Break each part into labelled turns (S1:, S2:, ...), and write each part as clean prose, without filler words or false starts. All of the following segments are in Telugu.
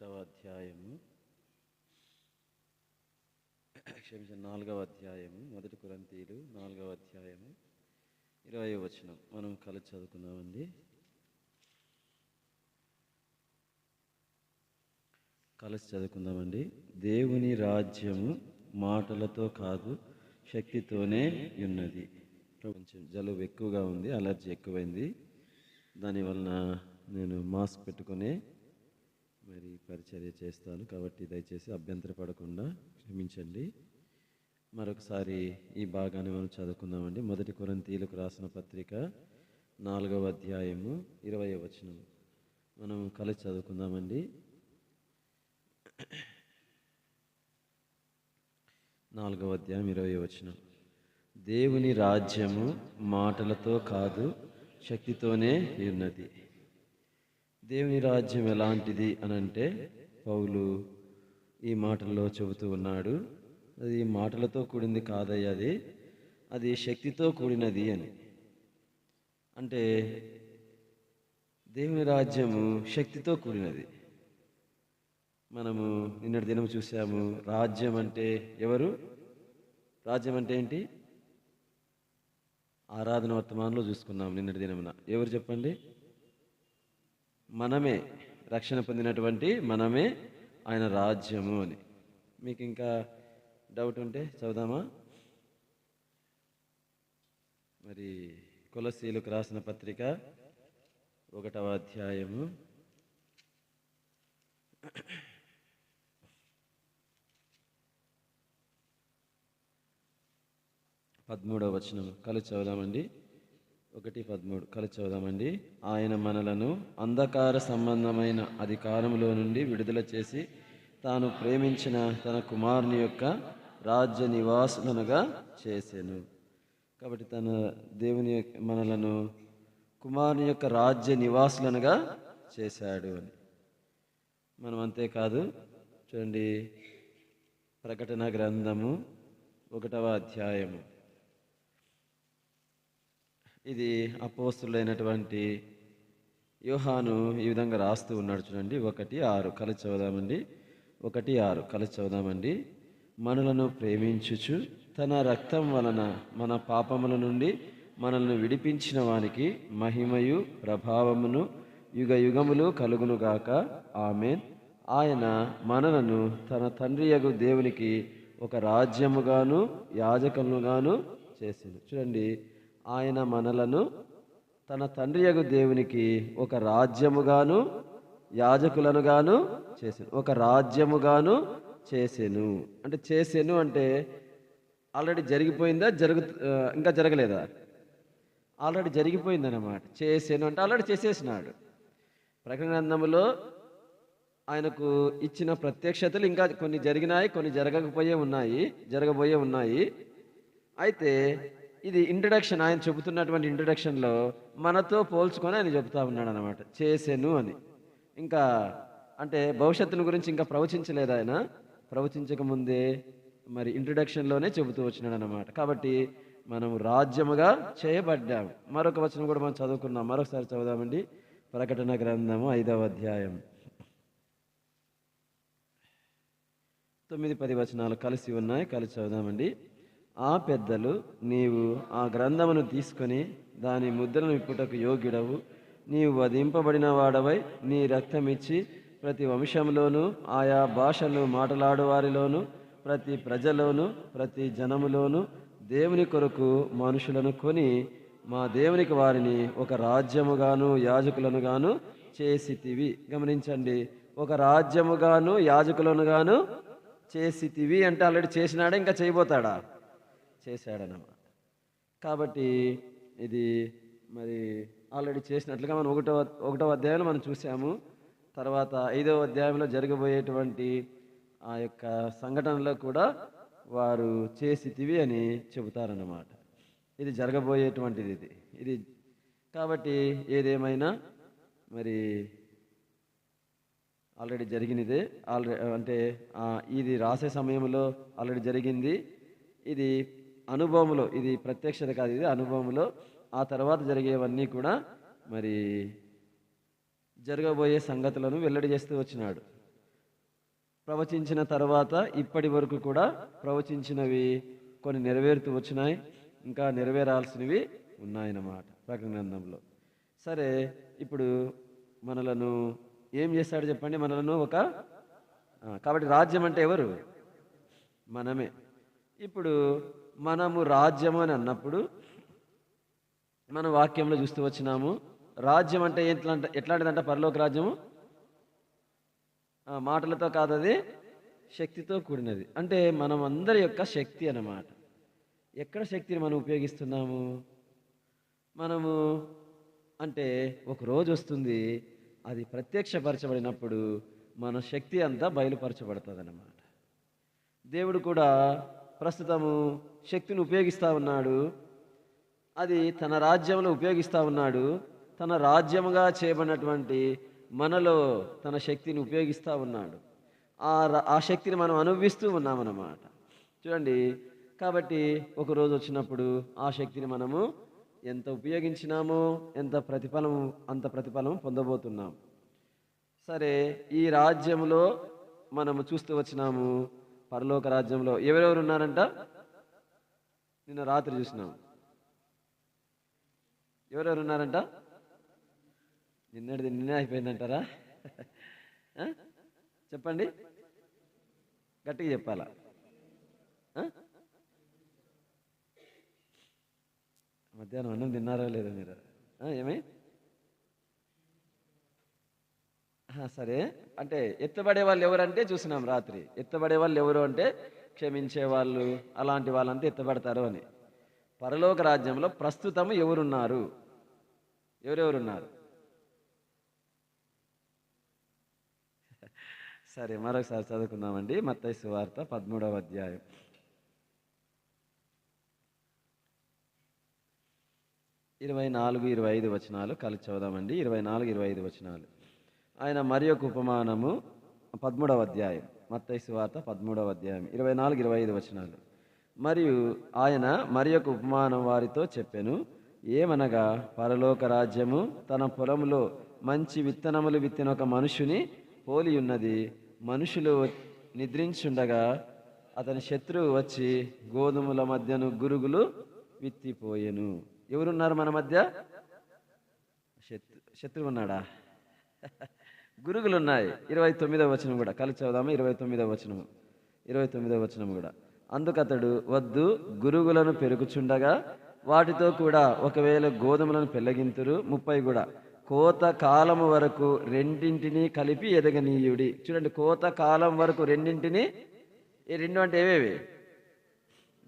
S1: ఒకటవ అధ్యాయము క్షమించండి 4వ అధ్యాయము 1 కొరింథీయులు 4వ అధ్యాయము 20వ వచనం మనం కలిసి చదువుకుందామండి. దేవుని రాజ్యము మాటలతో కాదు శక్తితోనే ఉన్నది. కొంచెం జలుబు ఎక్కువగా ఉంది, అలర్జీ ఎక్కువైంది. దానివలన నేను మాస్క్ పెట్టుకునే మరి పరిచర్య చేస్తాను, కాబట్టి దయచేసి అభ్యంతరపడకుండా క్షమించండి. మరొకసారి ఈ భాగాన్ని మనం చదువుకుందామండి. 1 కొరింథీయులకు రాసిన పత్రిక 4వ అధ్యాయము 20వ వచనం మనం కలిసి చదువుకుందామండి. 4వ అధ్యాయం 20వ వచనం. దేవుని రాజ్యము మాటలతో కాదు శక్తితోనే ఉన్నది. దేవుని రాజ్యం ఎలాంటిది అని అంటే పౌలు ఈ మాటల్లో చెబుతూ ఉన్నాడు. అది మాటలతో కూడింది కాదయ్య, అది శక్తితో కూడినది అని. అంటే దేవుని రాజ్యము శక్తితో కూడినది. మనము నిన్నటి దినం చూసాము. రాజ్యం అంటే ఎవరు? రాజ్యం అంటే ఏంటి? ఆరాధన వర్తమానంలో చూసుకున్నాం నిన్నటి దినమున. ఎవరు చెప్పండి? మనమే, రక్షణ పొందినటువంటి మనమే ఆయన రాజ్యము అని. మీకు ఇంకా డౌట్ ఉంటే చదువుదామా? మరి కొలస్సీలకు రాసిన పత్రిక 1వ అధ్యాయము 13వ వచనం కలిసి చదువుదామండి. 1:13 కలిసి చదువుదామండి. ఆయన మనలను అంధకార సంబంధమైన అధికారములో నుండి విడుదల చేసి తాను ప్రేమించిన తన కుమారుని యొక్క రాజ్య నివాసులనుగా చేసెను. కాబట్టి దేవుని మనలను కుమారుని యొక్క రాజ్య నివాసులనుగా చేశాడు అని. మనం అంతేకాదు, చూడండి, ప్రకటన గ్రంథము 1వ అధ్యాయము. ఇది అపోస్తులైనటువంటి యోహాను ఈ విధంగా రాస్తూ ఉన్నాడు. చూడండి, 1:6 కలిసి చదువుదామండి. 1:6 కలిసి చదువుదామండి. మనలను ప్రేమించుచు తన రక్తం వలన మన పాపముల నుండి మనల్ని విడిపించిన వానికి మహిమయు ప్రభావమును యుగ యుగములు కలుగునుగాక. ఆమేన్. ఆయన మనలను తన తండ్రియగు దేవునికి ఒక రాజ్యముగాను యాజకులుగాను చేసింది. చూడండి, ఆయన మనలను తన తండ్రియగు దేవునికి ఒక రాజ్యముగాను యాజకులనుగాను చేసెను. ఒక రాజ్యముగాను చేసెను అంటే, చేసెను అంటే ఆల్రెడీ జరిగిపోయిందా? ఇంకా జరగలేదా? ఆల్రెడీ జరిగిపోయిందన్నమాట. చేసెను అంటే ఆల్రెడీ చేసేసినాడు. ప్రకటన గ్రంథములో ఆయనకు ఇచ్చిన ప్రత్యక్షతలు ఇంకా కొన్ని జరిగినాయి, కొన్ని జరగబోయే ఉన్నాయి. అయితే ఇది ఇంట్రడక్షన్, ఆయన చెబుతున్నటువంటి ఇంట్రడక్షన్లో మనతో పోల్చుకొని ఆయన చెబుతా ఉన్నాడు అనమాట, చేసెను అని. ఇంకా అంటే భవిష్యత్తును గురించి ఇంకా ప్రవచించలేదు ఆయన. ప్రవచించక ముందే మరి ఇంట్రడక్షన్లోనే చెబుతూ వచ్చినాడు అనమాట. కాబట్టి మనం రాజ్యముగా చేయబడ్డాము. మరొక వచనం కూడా మనం చదువుకున్నాం. మరొకసారి చదువుదామండి. ప్రకటన గ్రంథము 5వ అధ్యాయం 9-10 వచనాలు కలిసి ఉన్నాయి. కలిసి చదువుదామండి. ఆ పెద్దలు, నీవు ఆ గ్రంథమును తీసుకొని దాని ముద్రను విప్పుటకు యోగ్యుడవు, నీవు వధింపబడిన వాడవై నీ రక్తమిచ్చి ప్రతి వంశంలోను ఆయా భాషలు మాట్లాడు వారిలోను ప్రతి ప్రజలోను ప్రతి జనములోను దేవుని కొరకు మనుషులను కొని మా దేవునికి వారిని ఒక రాజ్యముగాను యాజకులనుగాను చేసితివి. గమనించండి, ఒక రాజ్యముగాను యాజకులనుగాను చేసితివి అంటే ఆల్రెడీ చేసినాడా? ఇంకా చేయబోతాడా? చేశాడనమాట. కాబట్టి ఇది మరి ఆల్రెడీ చేసినట్లుగా మనం ఒకటవ అధ్యాయంలో మనం చూసాము. తర్వాత 5వ అధ్యాయంలో జరగబోయేటువంటి ఆ యొక్క సంఘటనలో కూడా వారు చేసితివి అని చెబుతారన్నమాట. ఇది జరగబోయేటువంటిది ఇది. కాబట్టి ఏదేమైనా మరి ఆల్రెడీ జరిగినదే. అంటే ఇది రాసే సమయంలో ఆల్రెడీ జరిగింది. ఇది అనుభవంలో, ఇది ప్రత్యక్షత కాదు, ఇది అనుభవంలో ఆ తర్వాత జరిగేవన్నీ కూడా మరి జరగబోయే సంగతులను వెల్లడి చేస్తూ వచ్చినాడు. ప్రవచించిన తర్వాత ఇప్పటి వరకు కూడా ప్రవచించినవి కొన్ని నెరవేరుతూ వచ్చినాయి, ఇంకా నెరవేరాల్సినవి ఉన్నాయన్నమాట ప్రకటన గ్రంథంలో. సరే, ఇప్పుడు మనలను ఏం చేస్తాడు చెప్పండి? మనలను కాబట్టి రాజ్యం అంటే ఎవరు? మనమే. ఇప్పుడు మనము రాజ్యం అని అన్నప్పుడు మనం వాక్యంలో చూస్తూ వచ్చినాము, రాజ్యం అంటే ఎట్లాంటిదంట? పరలోక రాజ్యము మాటలతో కాదు, అది శక్తితో కూడినది. అంటే మనం అందరి యొక్క శక్తి అన్నమాట. ఎక్కడ శక్తిని మనం ఉపయోగిస్తున్నాము? మనము అంటే ఒక రోజు వస్తుంది, అది ప్రత్యక్షపరచబడినప్పుడు మన శక్తి అంతా బయలుపరచబడుతుంది అన్నమాట. దేవుడు కూడా ప్రస్తుతము శక్తిని ఉపయోగిస్తూ ఉన్నాడు, అది తన రాజ్యంలో ఉపయోగిస్తూ ఉన్నాడు. తన రాజ్యముగా చేయబడినటువంటి మనలో తన శక్తిని ఉపయోగిస్తూ ఉన్నాడు. ఆ శక్తిని మనం అనుభవిస్తూ ఉన్నామన్నమాట. చూడండి, కాబట్టి ఒక రోజు వచ్చినప్పుడు ఆ శక్తిని మనము ఎంత ఉపయోగించినామో అంత ప్రతిఫలం పొందబోతున్నాం. సరే, ఈ రాజ్యంలో మనము చూస్తూ వచ్చినాము, పరలోక రాజ్యంలో ఎవరెవరు ఉన్నారంట? నిన్న రాత్రి చూసినాం. ఎవరెవరు ఉన్నారంట? నిన్నే అయిపోయిందంటారా? చెప్పండి, గట్టిగా చెప్పాలా? మధ్యాహ్నం అన్నం తిన్నారో లేదో మీరు? ఏమి? సరే, అంటే ఎత్తబడే వాళ్ళు ఎవరంటే చూసినాం రాత్రి. ఎత్తబడే వాళ్ళు ఎవరు అంటే క్షమించే వాళ్ళు, అలాంటి వాళ్ళంతా ఎత్తబడతారు అని. పరలోక రాజ్యంలో ప్రస్తుతం ఎవరున్నారు? ఎవరెవరున్నారు? సరే, మరొకసారి చదువుకుందామండి. మత్తయి సువార్త 13వ అధ్యాయం 24-25 వచనాలు కలిసి చదువుదామండి. 24-25 వచనాలు. ఆయన మరి ఒక ఉపమానము, 13వ అధ్యాయం మత్తయి సువార్త 13వ అధ్యాయం 24-25 వచనాలు. మరియు ఆయన మరి ఒక ఉపమానం వారితో చెప్పెను, ఏమనగా పరలోక రాజ్యము తన పొలంలో మంచి విత్తనములు విత్తిన ఒక మనుషుని పోలి ఉన్నది. మనుషులు నిద్రించుండగా అతని శత్రువు వచ్చి గోధుమల మధ్యను గురుగులు విత్తిపోయెను. ఎవరున్నారు మన మధ్య? శత్రువు ఉన్నాడా? గురుగులు ఉన్నాయి. 29వ వచనం కూడా కలిసి చదువుదాము. 29వ వచనం కూడా. అందుకతడు, వద్దు, గురుగులను పెరుగుచుండగా వాటితో కూడా ఒకవేళ గోధుమలను పెళ్ళగింతురు. 30 కూడా, కోత కాలము వరకు రెండింటినీ కలిపి ఎదగనీయుడి. చూడండి, కోత కాలం వరకు రెండింటినీ. ఈ రెండు అంటే ఏవేవి?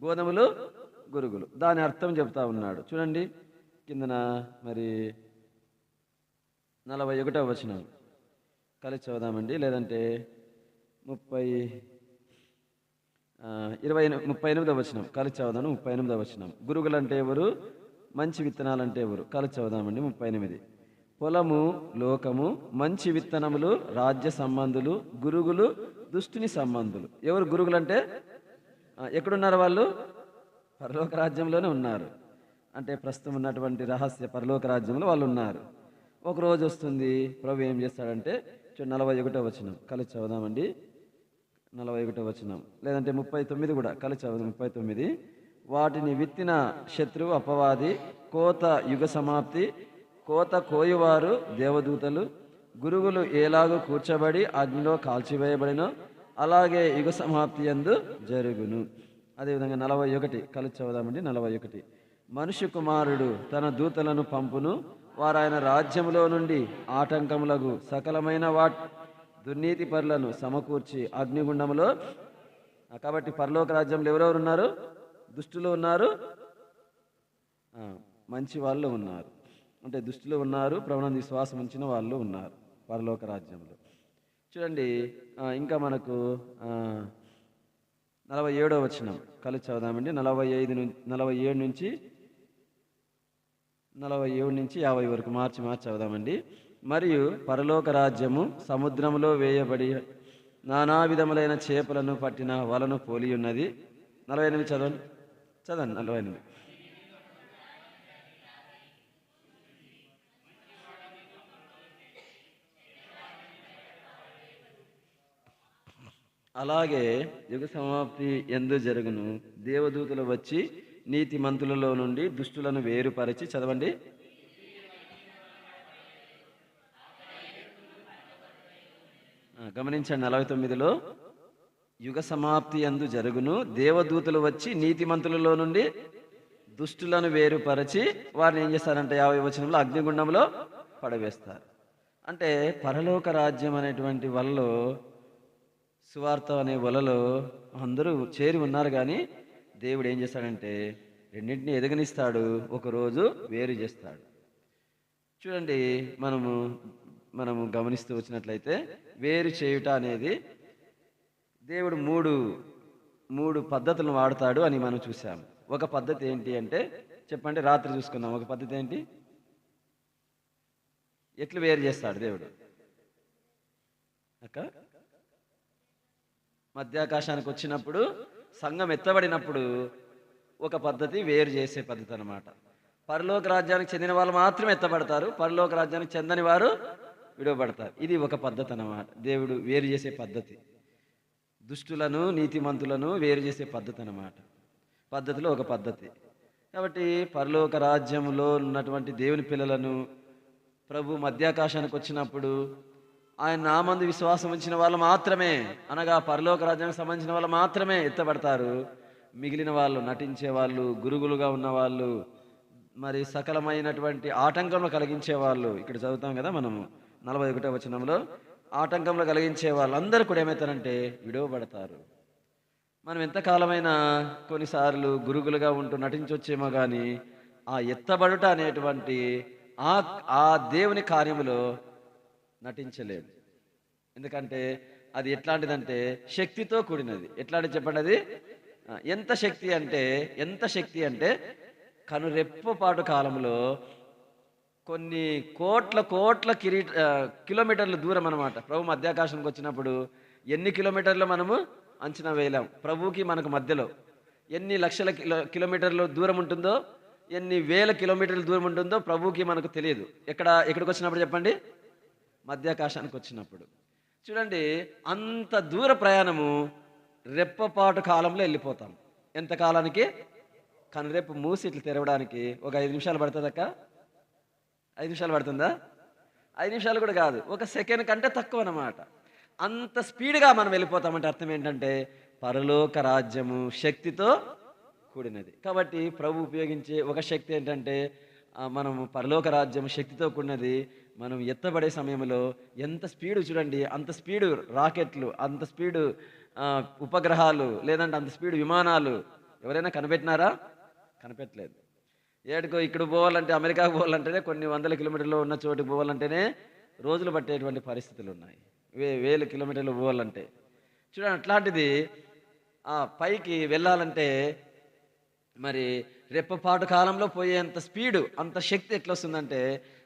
S1: గోధుమలు, గురుగులు. దాని అర్థం చెప్తా ఉన్నాడు. చూడండి కిందన మరి 41వ వచనం కలిసి చదువుదామండి, లేదంటే 38వ వచనం కలిసి చదువుదాను. 38వ వచనం. గురుగులు అంటే ఎవరు? మంచి విత్తనాలు అంటే ఎవరు? కలిసి చదువుదామండి. 38. పొలము లోకము, మంచి విత్తనములు రాజ్య సంబంధులు, గురుగులు దుష్టుని సంబంధులు. ఎవరు గురుగులు అంటే? ఎక్కడున్నారు వాళ్ళు? పరలోక రాజ్యంలోనే ఉన్నారు. అంటే ప్రస్తుతం ఉన్నటువంటి రహస్య పరలోక రాజ్యంలో వాళ్ళు ఉన్నారు. ఒక రోజు వస్తుంది, ప్రభు ఏం చేస్తాడంటే, 41వ వచనం కలిసి చదువుదామండి. 41వ వచనం, లేదంటే 39 కూడా కలిసి చదువుదాం. 39. వాటిని విత్తిన శత్రువు అపవాది, కోత యుగ సమాప్తి, కోత కోయువారు దేవదూతలు, గురుగులు ఏలాగూ కూర్చబడి అగ్నిలో కాల్చివేయబడినో అలాగే యుగ సమాప్తి యందు జరుగును. అదేవిధంగా 41 కలిసి చదువుదామండి. 41. మనుష్య కుమారుడు తన దూతలను పంపును, వారు ఆయన రాజ్యములో నుండి ఆటంకములకు సకలమైన దుర్నీతి పరులను సమకూర్చి అగ్నిగుండములో. కాబట్టి పరలోక రాజ్యంలో ఎవరెవరు ఉన్నారు? దుష్టులు ఉన్నారు, మంచి వాళ్ళు ఉన్నారు. అంటే దుష్టులు ఉన్నారు, ప్రభువునందు విశ్వాసం ఉంచిన వాళ్ళు ఉన్నారు పరలోక రాజ్యంలో. చూడండి, ఇంకా మనకు 47వ వచనం కలిసి చదువుదామండి. 47 నుంచి 50 వరకు మార్చి చదువుదామండి. మరియు పరలోక రాజ్యము సముద్రములో వేయబడి నానా విధములైన చేపలను పట్టిన వలను పోలి ఉన్నది. 48 చదవండి. 48. అలాగే యుగ సమాప్తి ఎందు జరుగును, దేవదూతలు వచ్చి నీతిమంతులలో నుండి దుష్టులను వేరుపరిచి, చదవండి. గమనించండి 49లో, యుగ సమాప్తి యందు జరుగును, దేవదూతలు వచ్చి నీతిమంతులలో నుండి దుష్టులను వేరుపరచి వారిని ఏం చేస్తారంటే 50 వచనంలో అగ్నిగుండంలో పడవేస్తారు. అంటే పరలోక రాజ్యం అనేటువంటి వలలో, సువార్త అనే వలలో అందరూ చేరి ఉన్నారు, కానీ దేవుడు ఏం చేస్తాడంటే రెండింటిని ఎదగనిస్తాడు, ఒకరోజు వేరు చేస్తాడు. చూడండి, మనము గమనిస్తూ వచ్చినట్లయితే వేరు చేయుట అనేది దేవుడు మూడు పద్ధతులను వాడతాడు అని మనం చూసాము. ఒక పద్ధతి ఏంటి అంటే, చెప్పండి, రాత్రి చూసుకున్నాం. ఒక పద్ధతి ఏంటి? ఎట్లు వేరు చేస్తాడు దేవుడు? అక్క, మధ్యాకాశానికి వచ్చినప్పుడు, సంఘం ఎత్తబడినప్పుడు ఒక పద్ధతి వేరు చేసే పద్ధతి అన్నమాట. పరలోక రాజ్యానికి చెందిన వాళ్ళు మాత్రమే ఎత్తబడతారు, పరలోక రాజ్యానికి చెందని వారు విడవబడతారు. ఇది ఒక పద్ధతి అన్నమాట, దేవుడు వేరు చేసే పద్ధతి. దుష్టులను నీతిమంతులను వేరు చేసే పద్ధతి అన్నమాట. పద్ధతిలో ఒక పద్ధతి. కాబట్టి పరలోక రాజ్యంలో ఉన్నటువంటి దేవుని పిల్లలను ప్రభు మధ్యాకాశానికి వచ్చినప్పుడు ఆయన నామందు విశ్వాసం ఉంచిన వాళ్ళు మాత్రమే, అనగా పరలోక రాజ్యానికి సంబంధించిన వాళ్ళు మాత్రమే ఎత్తబడతారు. మిగిలిన వాళ్ళు, నటించే వాళ్ళు, గురుగులుగా ఉన్నవాళ్ళు, మరి సకలమైనటువంటి ఆటంకంలో కలిగించే వాళ్ళు, ఇక్కడ చదువుతాం కదా మనము 41వ వచనంలో, ఆటంకంలో కలిగించే వాళ్ళందరూ కూడా ఏమవుతారంటే విడవబడతారు. మనం ఎంతకాలమైనా కొన్నిసార్లు గురుగులుగా ఉంటూ నటించొచ్చేమో కానీ ఆ ఎత్తబడుట అనేటువంటి ఆ దేవుని కార్యములో నటించలేదు. ఎందుకంటే అది ఎట్లాంటిదంటే శక్తితో కూడినది. ఎట్లాంటి చెప్పండి అది? ఎంత శక్తి అంటే కనురెప్పపాటు కాలంలో కొన్ని కోట్ల కిలోమీటర్ల దూరం అన్నమాట. ప్రభు మధ్యాకాశానికి వచ్చినప్పుడు ఎన్ని కిలోమీటర్లు మనము అంచనా వేయలేం. ప్రభువుకి మనకు మధ్యలో ఎన్ని లక్షల కిలోమీటర్ల దూరం ఉంటుందో, ఎన్ని వేల కిలోమీటర్ల దూరం ఉంటుందో ప్రభువుకి మనకు తెలియదు. ఎక్కడికి వచ్చినప్పుడు చెప్పండి? మధ్యాకాశానికి వచ్చినప్పుడు. చూడండి, అంత దూర ప్రయాణము రెప్పపాటు కాలంలో వెళ్ళిపోతాం. ఎంత కాలానికి? కనురెప్పు మూసి ఇట్లా తెరవడానికి ఒక 5 నిమిషాలు పడుతుందక్క? 5 నిమిషాలు పడుతుందా? 5 నిమిషాలు కూడా కాదు, ఒక సెకండ్ కంటే తక్కువ అన్నమాట. అంత స్పీడ్గా మనం వెళ్ళిపోతామంటే అర్థం ఏంటంటే పరలోక రాజ్యము శక్తితో కూడినది. కాబట్టి ప్రభు ఉపయోగించే ఒక శక్తి ఏంటంటే, మనము పరలోక రాజ్యం శక్తితో కూడినది. మనం ఎత్తబడే సమయంలో ఎంత స్పీడు చూడండి, అంత స్పీడు రాకెట్లు, అంత స్పీడు ఉపగ్రహాలు, లేదంటే అంత స్పీడు విమానాలు ఎవరైనా కనిపెట్టినారా? కనిపెట్టలేదు. ఇక్కడ పోవాలంటే, అమెరికాకు పోవాలంటేనే కొన్ని వందల కిలోమీటర్లు ఉన్న చోటుకి పోవాలంటేనే రోజులు పట్టేటువంటి పరిస్థితులు ఉన్నాయి. వేల కిలోమీటర్లు పోవాలంటే చూడండి. అట్లాంటిది పైకి వెళ్ళాలంటే మరి రెప్పపాటు కాలంలో పోయేంత స్పీడు, అంత శక్తి ఎట్లా వస్తుందంటే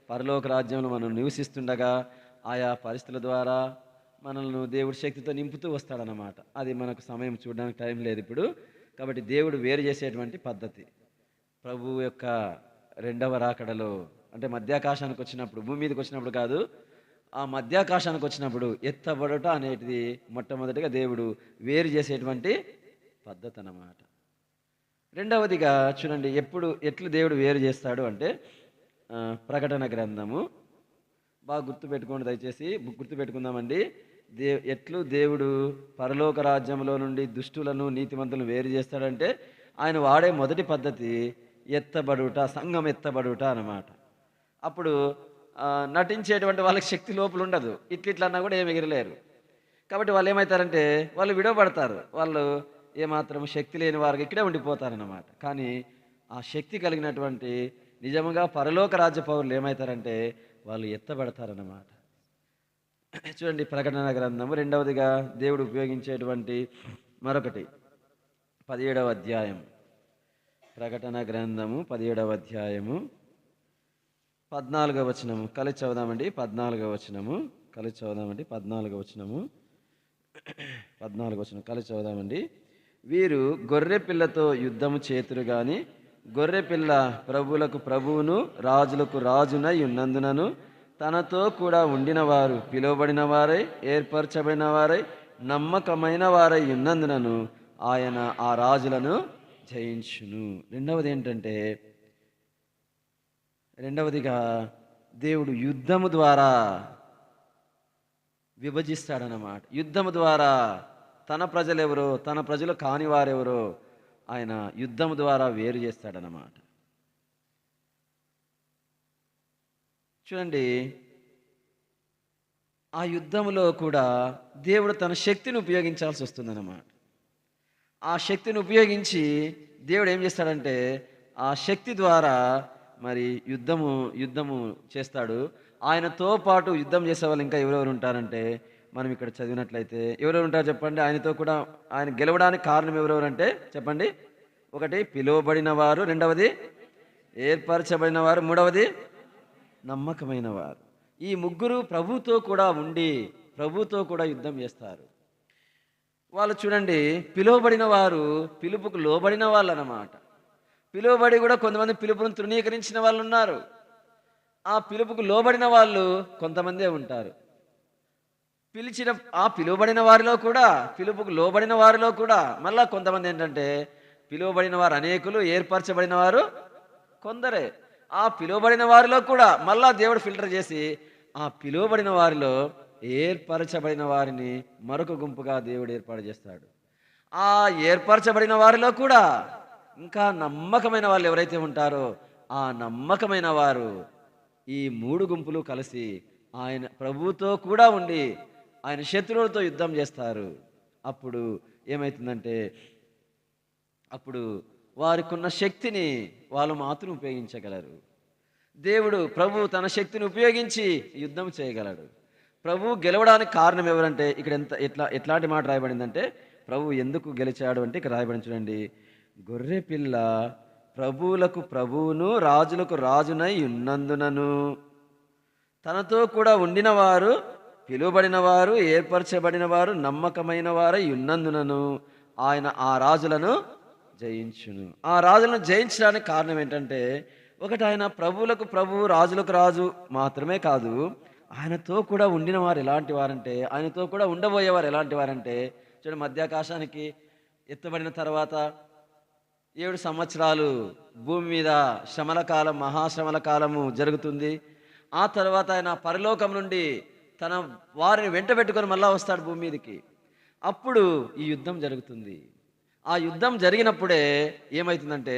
S1: పరలోక రాజ్యంలో మనం నివసిస్తుండగా ఆయా పరిస్థితుల ద్వారా మనల్ని దేవుడి శక్తితో నింపుతూ వస్తాడనమాట. అది మనకు సమయం చూడడానికి టైం లేదు ఇప్పుడు. కాబట్టి దేవుడు వేరు చేసేటువంటి పద్ధతి ప్రభు యొక్క రెండవ రాకడలో, అంటే మధ్యాకాశానికి వచ్చినప్పుడు, భూమి మీదకి వచ్చినప్పుడు కాదు, ఆ మధ్యాకాశానికి వచ్చినప్పుడు ఎత్తబడుట అనేటిది మొట్టమొదటిగా దేవుడు వేరు చేసేటువంటి పద్ధతి అన్నమాట. రెండవదిగా చూడండి, ఎట్లు దేవుడు వేరు చేస్తాడు అంటే, ప్రకటన గ్రంథము బాగా గుర్తుపెట్టుకోండి, దయచేసి గుర్తుపెట్టుకుందామండి. ఎట్లు దేవుడు పరలోక రాజ్యంలో నుండి దుష్టులను నీతిమంతులను వేరు చేస్తాడంటే ఆయన వాడే మొదటి పద్ధతి ఎత్తబడుట, సంఘం ఎత్తబడుట అన్నమాట. అప్పుడు నటించేటువంటి వాళ్ళకి శక్తి లోపల ఉండదు, ఇట్లన్నా కూడా ఏమి ఎగిరలేరు. కాబట్టి వాళ్ళు ఏమవుతారంటే వాళ్ళు విడవబడతారు. వాళ్ళు ఏమాత్రం శక్తి లేని వారికి ఇక్కడే ఉండిపోతారన్నమాట. కానీ ఆ శక్తి కలిగినటువంటి నిజంగా పరలోక రాజ్య పౌరులు ఏమవుతారంటే వాళ్ళు ఎత్తబడతారన్నమాట. చూడండి, ప్రకటన గ్రంథము రెండవదిగా దేవుడు ఉపయోగించేటువంటి మరొకటి 17వ అధ్యాయం. ప్రకటన గ్రంథము 17వ అధ్యాయము 14వ వచనము కలిసి చదువుదామండి. 14వ వచనము కలిసి చదువుదామండి. 14వ వచనం కలిసి చదువుదామండి. వీరు గొర్రె పిల్లతో యుద్ధము చేతురు గాని గొర్రె పిల్ల ప్రభువులకు ప్రభువును రాజులకు రాజునై ఉన్నందునను తనతో కూడా ఉండిన వారు, పిలువబడిన వారై, ఏర్పరచబడిన వారై, నమ్మకమైన వారై ఉన్నందునను ఆయన ఆ రాజులను జయించును. రెండవదిగా దేవుడు యుద్ధము ద్వారా విభజిస్తాడన్నమాట. యుద్ధము ద్వారా తన ప్రజలెవరో, తన ప్రజలు కాని వారెవరో ఆయన యుద్ధము ద్వారా వేరు చేస్తాడన్నమాట. చూడండి, ఆ యుద్ధములో కూడా దేవుడు తన శక్తిని ఉపయోగించాల్సి వస్తుందన్నమాట. ఆ శక్తిని ఉపయోగించి దేవుడు ఏం చేస్తాడంటే ఆ శక్తి ద్వారా మరి యుద్ధము చేస్తాడు. ఆయనతో పాటు యుద్ధం చేసే వాళ్ళు ఇంకా ఎవరెవరు ఉంటారంటే, మనం ఇక్కడ చదివినట్లయితే ఎవరెవరు ఉంటారు చెప్పండి? ఆయనతో కూడా ఆయన గెలవడానికి కారణం ఎవరెవరు అంటే చెప్పండి. ఒకటి పిలువబడిన వారు, రెండవది ఏర్పరచబడిన వారు, మూడవది నమ్మకమైన వారు. ఈ ముగ్గురు ప్రభుతో కూడా ఉండి ప్రభుతో కూడా యుద్ధం చేస్తారు. వాళ్ళు చూడండి, పిలువబడిన వారు పిలుపుకు లోబడిన వాళ్ళు అన్నమాట. పిలువబడి కూడా కొంతమంది పిలుపును తృణీకరించిన వాళ్ళు ఉన్నారు. ఆ పిలుపుకు లోబడిన వాళ్ళు కొంతమందే ఉంటారు. పిలువబడిన వారిలో కూడా, పిలుపుకు లోబడిన వారిలో కూడా మళ్ళా కొంతమంది ఏంటంటే, పిలువబడిన వారు అనేకులు, ఏర్పరచబడిన వారు కొందరే. ఆ పిలువబడిన వారిలో కూడా మళ్ళా దేవుడు ఫిల్టర్ చేసి ఆ పిలువబడిన వారిలో ఏర్పరచబడిన వారిని మరొక గుంపుగా దేవుడు ఏర్పాటు చేస్తాడు. ఆ ఏర్పరచబడిన వారిలో కూడా ఇంకా నమ్మకమైన వాళ్ళు ఎవరైతే ఉంటారో ఆ నమ్మకమైన వారు ఈ మూడు గుంపులు కలిసి ఆయన ప్రభువుతో కూడా ఉండి ఆయన శత్రువులతో యుద్ధం చేస్తారు. అప్పుడు ఏమవుతుందంటే, అప్పుడు వారికి ఉన్న శక్తిని వాళ్ళు మాత్రం ఉపయోగించగలరు. ప్రభు తన శక్తిని ఉపయోగించి యుద్ధం చేయగలడు. ప్రభు గెలవడానికి కారణం ఎవరంటే, ఇక్కడ ఎట్లాంటి మాట రాయబడిందంటే, ప్రభు ఎందుకు గెలిచాడు అంటే ఇక్కడ రాయబడి చూడండి, గొర్రె పిల్ల ప్రభువులకు ప్రభువును రాజులకు రాజునై ఉన్నందునను తనతో కూడా ఉండిన వారు, పిలువబడిన వారు, ఏర్పరచబడిన వారు, నమ్మకమైన వారై ఉన్నందునను ఆయన ఆ రాజులను జయించును. ఆ రాజులను జయించడానికి కారణం ఏంటంటే, ఒకటి ఆయన ప్రభువులకు ప్రభువు, రాజులకు రాజు మాత్రమే కాదు, ఆయనతో కూడా ఉండిన వారు ఎలాంటి వారంటే, ఆయనతో కూడా ఉండబోయేవారు ఎలాంటి వారంటే, చూడండి, మధ్యాకాశానికి ఎత్తబడిన తర్వాత 7 సంవత్సరాలు భూమి మీద శ్రమల కాలం, మహాశ్రమల కాలము జరుగుతుంది. ఆ తర్వాత ఆయన పరలోకం నుండి తన వారిని వెంట పెట్టుకొని మళ్ళా వస్తాడు భూమి మీదకి. అప్పుడు ఈ యుద్ధం జరుగుతుంది. ఆ యుద్ధం జరిగినప్పుడే ఏమవుతుందంటే,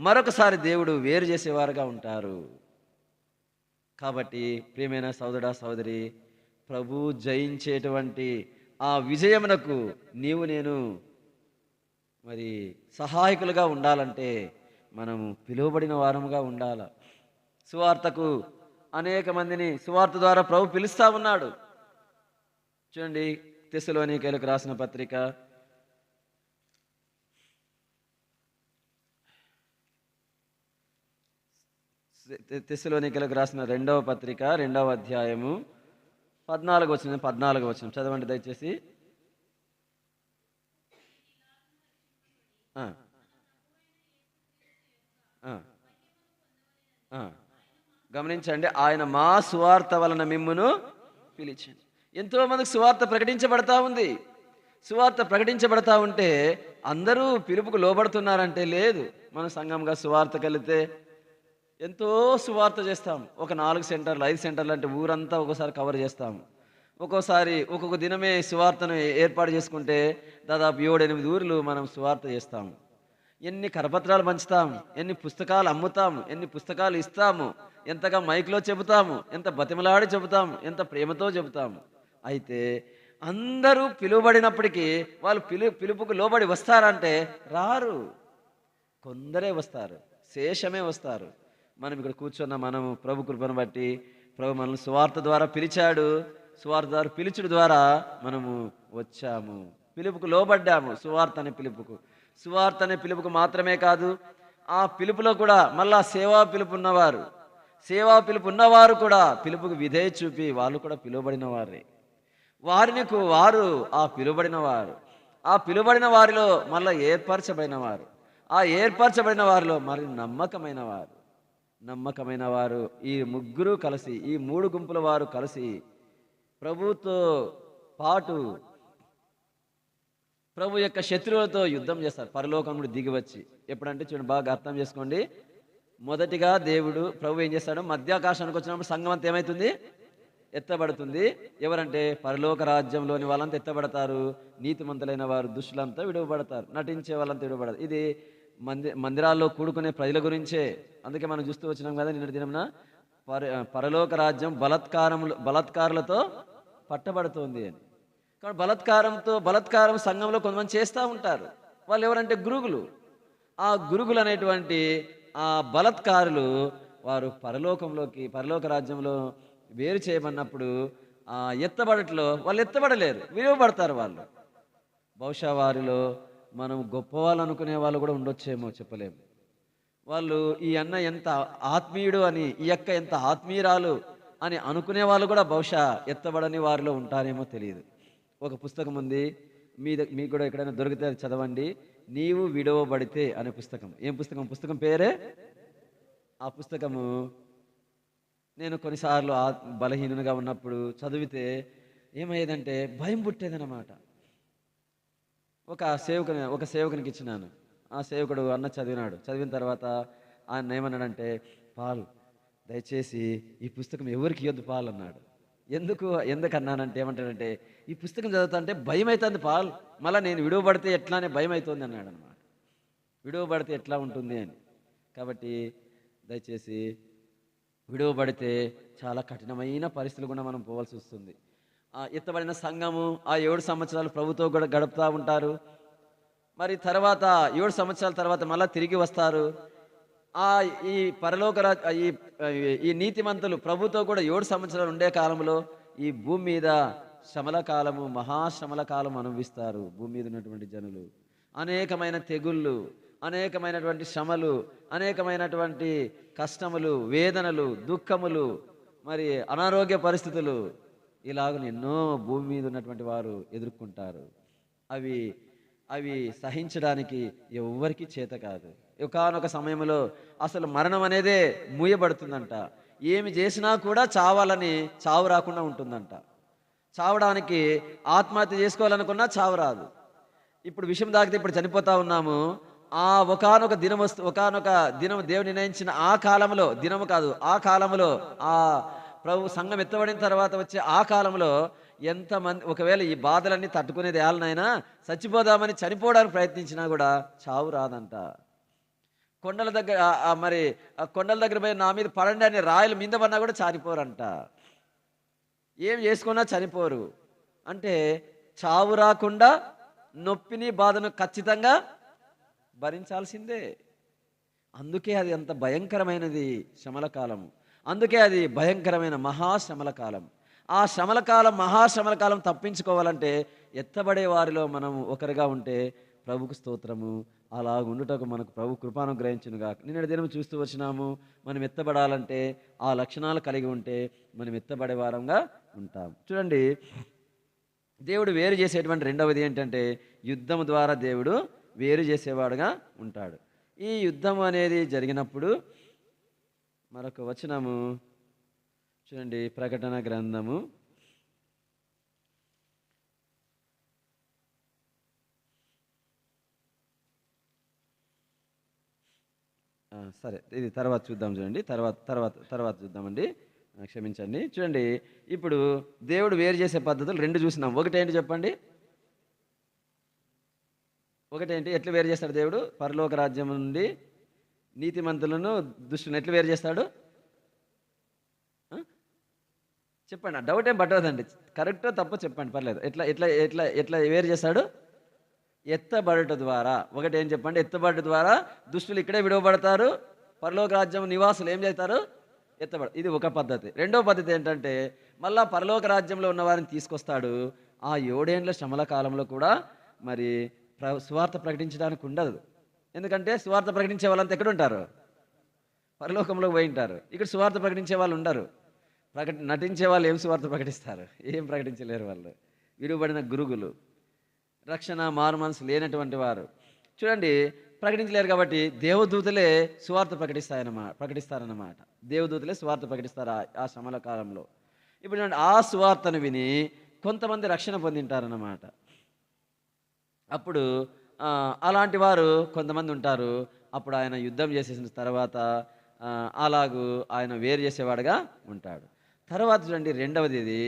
S1: మరొకసారి దేవుడు వేరు చేసేవారుగా ఉంటారు. కాబట్టి ప్రియమైన సోదరా సోదరి, ప్రభు జయించేటువంటి ఆ విజయమునకు నీవు నేను మరి సహాయకులుగా ఉండాలంటే మనము పిలువబడిన వారముగా ఉండాల. సువార్తకు అనేక మందిని సువార్త ద్వారా ప్రభు పిలుస్తా ఉన్నాడు. చూడండి, తెస్సలోనికైలకు రాసిన పత్రిక తెస్సలోనికైలకు రాసిన 2వ పత్రిక 2వ అధ్యాయము 14వ వచనం చదవండి దయచేసి. గమనించండి, ఆయన మా సువార్త వలన మిమ్మును పిలిచింది. ఎంతో మందికి సువార్త ప్రకటించబడతా ఉంది. సువార్త ప్రకటించబడతా ఉంటే అందరూ పిలుపుకు లోబడుతున్నారంటే లేదు. మన సంఘంగా సువార్తకు వెళితే ఎంతో సువార్త చేస్తాం. ఒక 4 సెంటర్లు 5 సెంటర్లు అంటే ఊరంతా ఒకసారి కవర్ చేస్తాము. ఒక్కోసారి ఒక్కొక్క దినమే సువార్తను ఏర్పాటు చేసుకుంటే దాదాపు 7-8 ఊర్లు మనం సువార్త చేస్తాము. ఎన్ని కరపత్రాలు పంచుతాం, ఎన్ని పుస్తకాలు అమ్ముతాము, ఎన్ని పుస్తకాలు ఇస్తాము, ఎంతగా మైక్లో చెబుతాము, ఎంత బతిమలాడి చెబుతాము, ఎంత ప్రేమతో చెబుతాము. అయితే అందరూ పిలువబడినప్పటికీ వాళ్ళు పిలుపుకు లోబడి వస్తారంటే రారు. కొందరే వస్తారు, శేషమే వస్తారు. మనం ఇక్కడ కూర్చున్న మనము ప్రభు కృపను బట్టి ప్రభు మనల్ని సువార్త ద్వారా పిలిచాడు. సువార్త ద్వారా పిలుచుడు ద్వారా మనము వచ్చాము, పిలుపుకు లోబడ్డాము. సువార్త అనే పిలుపుకు మాత్రమే కాదు, ఆ పిలుపులో కూడా మళ్ళా సేవా పిలుపు ఉన్నవారు కూడా పిలుపుకు విధేయ చూపి వాళ్ళు కూడా పిలువబడిన వారే. వారు ఆ పిలువబడిన వారు, ఆ పిలువబడిన వారిలో మళ్ళా ఏర్పరచబడిన వారు, ఆ ఏర్పరచబడిన వారిలో మరి నమ్మకమైన వారు ఈ ముగ్గురు కలిసి, ఈ 3 గుంపుల వారు కలిసి ప్రభుతో పాటు ప్రభు యొక్క శత్రువులతో యుద్ధం చేస్తారు పరలోకం నుండి దిగి వచ్చి. ఎప్పుడంటే చూడండి, బాగా అర్థం చేసుకోండి. మొదటిగా దేవుడు ప్రభు ఏం చేస్తాడు, మధ్యాకాశానికి వచ్చినప్పుడు సంఘం అంతా ఏమవుతుంది, ఎత్తబడుతుంది. ఎవరంటే పరలోక రాజ్యంలోని వాళ్ళంతా ఎత్తబడతారు. నీతిమంతులైన వారు, దుష్టులంతా విడువబడతారు, నటించే వాళ్ళంతా విడువబడతారు. ఇది మందిరాల్లో కూడుకునే ప్రజల గురించే. అందుకే మనం చూస్తూ వచ్చినాం కదా నిన్నటి దినమున, పరలోక రాజ్యం బలాత్కారులతో పట్టబడుతోంది అని. కాబట్టి బలాత్కారం సంఘంలో కొంతమంది చేస్తూ ఉంటారు. వాళ్ళు ఎవరంటే గురుగులు. ఆ గురుగులు అనేటువంటి ఆ బలాత్కారులు వారు పరలోక రాజ్యంలో వేరు చేయబడినప్పుడు ఆ ఎత్తబడట్లో వాళ్ళు ఎత్తబడలేరు, విలువబడతారు వాళ్ళు. బహుశా వారిలో మనం గొప్పవాళ్ళు అనుకునే వాళ్ళు కూడా ఉండొచ్చేమో, చెప్పలేము. వాళ్ళు ఈ అన్న ఎంత ఆత్మీయుడు అని, ఈ అక్క ఎంత ఆత్మీయురాలు అని అనుకునే వాళ్ళు కూడా బహుశా ఎత్తబడని వారిలో ఉంటారేమో తెలియదు. ఒక పుస్తకం ఉంది, మీకు కూడా ఎక్కడైనా దొరికితే అది చదవండి. నీవు విడవబడితే అనే పుస్తకం. ఏం పుస్తకం? పుస్తకం పేరే. ఆ పుస్తకము నేను కొన్నిసార్లు బలహీనునిగా ఉన్నప్పుడు చదివితే ఏమయ్యేదంటే భయం పుట్టేదన్నమాట. ఒక సేవకునికి ఇచ్చినాను. ఆ సేవకుడు అన్న చదివిన తర్వాత ఆయన ఏమన్నాడంటే, పాల్ దయచేసి ఈ పుస్తకం ఎవరికి ఇవ్వద్దు పాల్ అన్నాడు. ఎందుకన్నానంటే ఏమంటాడంటే, ఈ పుస్తకం చదువుతా అంటే భయం అవుతుంది పాల్, మళ్ళీ నేను విడువబడితే ఎట్లా అనే భయం అవుతుంది అన్నాడు అనమాట. విడువబడితే ఎట్లా ఉంటుంది అని. కాబట్టి దయచేసి విడువబడితే చాలా కఠినమైన పరిస్థితులు కూడా మనం పోవాల్సి వస్తుంది. ఎత్తబడిన సంఘము ఆ 7 సంవత్సరాలు ప్రభుతో కూడా గడుపుతూ ఉంటారు. మరి తర్వాత 7 సంవత్సరాల తర్వాత మళ్ళీ తిరిగి వస్తారు. ఈ ఈ నీతిమంతులు ప్రభుతో కూడా 7 సంవత్సరాలు ఉండే కాలంలో ఈ భూమి మీద శ్రమల కాలము, మహాశ్రమల కాలం అనుభవిస్తారు. భూమి మీద ఉన్నటువంటి జనులు అనేకమైన తెగుళ్ళు, అనేకమైనటువంటి శ్రమలు, అనేకమైనటువంటి కష్టములు, వేదనలు, దుఃఖములు, మరి అనారోగ్య పరిస్థితులు, ఇలాగ ఎన్నో భూమి మీద ఉన్నటువంటి వారు ఎదుర్కొంటారు. అవి సహించడానికి ఎవ్వరికి చేత కాదు. ఒకానొక సమయంలో అసలు మరణం అనేదే మూయబడుతుందంట. ఏమి చేసినా కూడా చావాలని చావు రాకుండా ఉంటుందంట. చావడానికి ఆత్మహత్య చేసుకోవాలనుకున్నా చావు రాదు. ఇప్పుడు విషయం తాకితే ఇప్పుడు చనిపోతా ఉన్నాము. ఒకానొక దినం దేవుడు నిర్ణయించిన ఆ కాలంలో, దినము కాదు ఆ కాలంలో, ఆ ప్రభు సంఘం ఎత్తబడిన తర్వాత వచ్చే ఆ కాలంలో ఎంతమంది ఒకవేళ ఈ బాధలన్నీ తట్టుకునేది ఏళ్ళనైనా చచ్చిపోదామని చనిపోవడానికి ప్రయత్నించినా కూడా చావు రాదంట. కొండల దగ్గర పోయి నా మీద పడండి అని రాయలు మీద పడినా కూడా చారిపోరంట. ఏం చేసుకున్నా చనిపోరు. అంటే చావు రాకుండా నొప్పిని బాధను ఖచ్చితంగా భరించాల్సిందే. అందుకే అది అంత భయంకరమైనది శ్రమల కాలము. అందుకే అది భయంకరమైన మహాశ్రమల కాలం. ఆ శ్రమల కాలం, మహాశ్రమల కాలం తప్పించుకోవాలంటే ఎత్తబడే వారిలో మనం ఒకరిగా ఉంటే ప్రభుకు స్తోత్రము. అలా ఉండుటకు మనకు ప్రభు కృపానుగ్రహించునుగా. నిన్నటి దినం చూస్తూ వచ్చినాము. మనం ఎత్తబడాలంటే ఆ లక్షణాలు కలిగి ఉంటే మనం ఎత్తబడే వారంగా ఉంటాం. చూడండి, దేవుడు వేరు చేసేటువంటి రెండవది ఏంటంటే యుద్ధం ద్వారా దేవుడు వేరు చేసేవాడుగా ఉంటాడు. ఈ యుద్ధం అనేది జరిగినప్పుడు మరొక వచనము చూడండి, ప్రకటన గ్రంథము తర్వాత చూద్దాం. చూడండి, తర్వాత చూద్దామండి. క్షమించండి. చూడండి, ఇప్పుడు దేవుడు వేరు చేసే పద్ధతులు 2 చూసినాం. ఒకటేంటి చెప్పండి? ఒకటేంటి? ఎట్లా వేరు చేస్తాడు దేవుడు? పరలోక రాజ్యం నుండి నీతిమంతులను, దుష్టులను ఎట్లా వేరు చేస్తాడు చెప్పండి. డౌట్ ఏం పట్టవద్దండి. కరెక్టో తప్పో చెప్పండి, పర్లేదు. ఎట్లా ఎట్లా ఎట్లా ఎట్లా వేరు చేస్తాడు? ఎత్తబడుట ద్వారా. ఒకటి ఏం చెప్పండి? ఎత్తబడుట ద్వారా దుష్టులు ఇక్కడే విడవబడతారు. పరలోక రాజ్యం నివాసులు ఏం చేస్తారు? ఇది ఒక పద్ధతి. రెండవ పద్ధతి ఏంటంటే మళ్ళా పరలోక రాజ్యంలో ఉన్న వారిని తీసుకొస్తాడు. ఆ 7 ఏండ్ల శ్రమల కాలంలో కూడా మరి సువార్త ప్రకటించడానికి ఉండదు. ఎందుకంటే సువార్త ప్రకటించే వాళ్ళంతా ఎక్కడ ఉంటారు? పరలోకంలో పోయి ఉంటారు. ఇక్కడ సువార్త ప్రకటించే వాళ్ళు ఉండరు. నటించే వాళ్ళు ఏం సువార్త ప్రకటిస్తారు? ఏం ప్రకటించలేరు. వాళ్ళు విడువబడిన గురుగులు, రక్షణ మారుమనసు లేనటువంటి వారు. చూడండి, ప్రకటించలేరు. కాబట్టి దేవదూతలే సువార్త ప్రకటిస్తారన్నమాట. దేవదూతలే సువార్త ప్రకటిస్తారు ఆ శ్రమల కాలంలో. ఇప్పుడు ఆ సువార్తను విని కొంతమంది రక్షణ పొందింటారన్నమాట. అప్పుడు అలాంటి వారు కొంతమంది ఉంటారు. అప్పుడు ఆయన యుద్ధం చేసేసిన తర్వాత అలాగూ ఆయన వేరు చేసేవాడుగా ఉంటాడు. తర్వాత చూడండి రెండవది ఇది.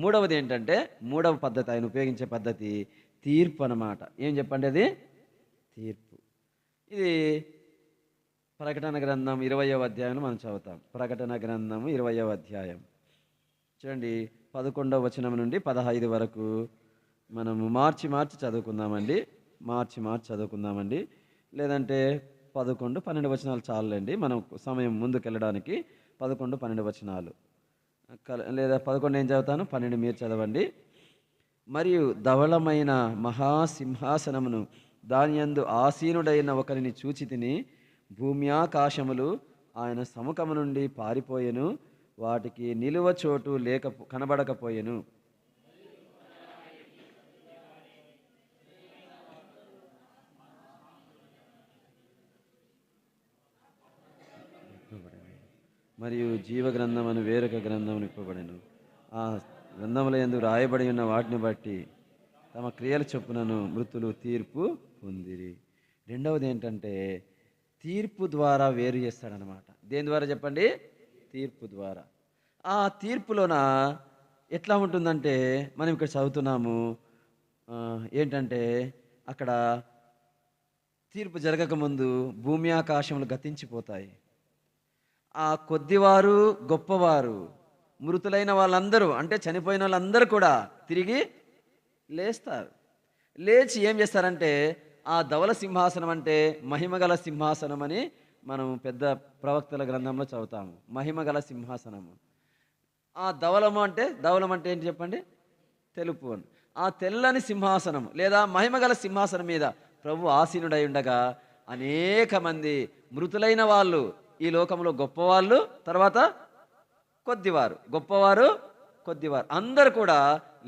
S1: మూడవది ఏంటంటే, మూడవ పద్ధతి ఆయన ఉపయోగించే పద్ధతి తీర్పు అన్నమాట. ఏం చెప్పండి అది? తీర్పు. ఇది ప్రకటన గ్రంథం 20వ అధ్యాయంలో మనం చదువుతాం. ప్రకటన గ్రంథము 20వ అధ్యాయం చూడండి, 11వ వచనం నుండి 15 వరకు మనము మార్చి చదువుకుందామండి. మార్చి చదువుకుందామండి. లేదంటే 11, 12 వచనాలు చాలండి. మనం సమయం ముందుకెళ్ళడానికి 11, 12 వచనాలు. లేదా 11 నేను చదువుతాను, 12 మీరు చదవండి. మరియు ధవళమైన మహాసింహాసనమును దాని యందు ఆసీనుడైన ఒకరిని చూచి తిని, భూమి ఆకాశములు ఆయన సముఖము నుండి పారిపోయెను, వాటికి నిలువ చోటు కనబడకపోయెను. మరియు జీవ గ్రంథం అని వేరొక గ్రంథం ఇవ్వబడెను. ఆ గ్రంథముల యందు రాయబడి ఉన్న వాటిని బట్టి తమ క్రియల చొప్పునను మృతులు తీర్పు పొందిరి. రెండవది ఏంటంటే, తీర్పు ద్వారా వేరు చేస్తాడనమాట. దేని ద్వారా చెప్పండి? తీర్పు ద్వారా. ఆ తీర్పులోన ఎట్లా ఉంటుందంటే, మనం ఇక్కడ చదువుతున్నాము ఏంటంటే, అక్కడ తీర్పు జరగకముందు భూమి ఆకాశములు గతించిపోతాయి. ఆ కొద్దివారు గొప్పవారు, మృతులైన వాళ్ళందరూ, అంటే చనిపోయిన వాళ్ళందరూ కూడా తిరిగి లేస్తారు. లేచి ఏం చేస్తారంటే, ఆ ధవల సింహాసనం అంటే మహిమగల సింహాసనం అని మనం పెద్ద ప్రవక్తల గ్రంథంలో చదువుతాము. మహిమగల సింహాసనము. ఆ ధవలం అంటే ఏంటి చెప్పండి? తెలుపు అని. ఆ తెల్లని సింహాసనం లేదా మహిమగల సింహాసనం మీద ప్రభు ఆసీనుడై ఉండగా అనేక మంది మృతులైన వాళ్ళు, ఈ లోకంలో గొప్పవాళ్ళు, తర్వాత కొద్దివారు, గొప్పవారు కొద్దివారు, అందరు కూడా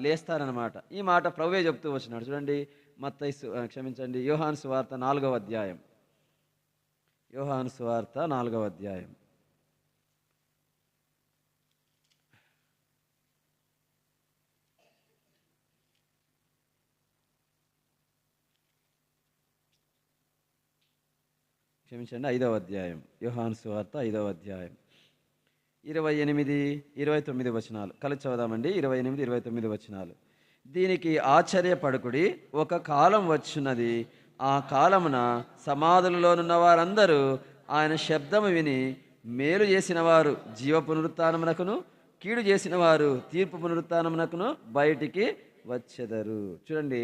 S1: లేస్తారనమాట. ఈ మాట ప్రభువే చెప్తూ వచ్చినాడు. చూడండి, యోహాను సువార్త 4వ అధ్యాయం. యోహాను సువార్త 4వ అధ్యాయం. క్షమించండి, 5వ అధ్యాయం. యోహాను సువార్త 5వ అధ్యాయం 28, 29 వచనాలు కలిసి చదువుదామండి. 28, 29 వచనాలు. దీనికి ఆశ్చర్యపడకుడి, ఒక కాలం వచ్చున్నది, ఆ కాలమున సమాధులలోనున్న వారందరూ ఆయన శబ్దము విని, మేలు చేసిన వారు జీవ పునరుత్థానమునకును, కీడు చేసిన వారు తీర్పు పునరుత్థానమునకును బయటికి వచ్చెదరు. చూడండి,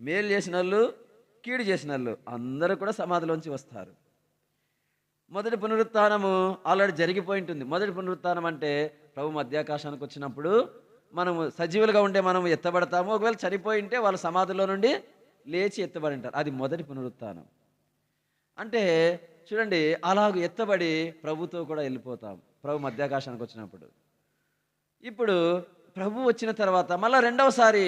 S1: మేలు చేసిన వాళ్ళు, కీడు చేసిన వాళ్ళు అందరూ కూడా సమాధిలోంచి వస్తారు. మొదటి పునరుత్థానము ఆల్రెడీ జరిగిపోయి ఉంటుంది. మొదటి పునరుత్థానం అంటే ప్రభు మధ్యాకాశానికి వచ్చినప్పుడు మనము సజీవులుగా ఉంటే మనం ఎత్తబడతాము. ఒకవేళ చనిపోయి ఉంటే వాళ్ళు సమాధిలో నుండి లేచి ఎత్తబడి ఉంటారు. అది మొదటి పునరుత్థానం. అంటే చూడండి, అలాగ ఎత్తబడి ప్రభుతో కూడా వెళ్ళిపోతాం ప్రభు మధ్యాకాశానికి వచ్చినప్పుడు. ఇప్పుడు ప్రభు వచ్చిన తర్వాత మళ్ళీ రెండవసారి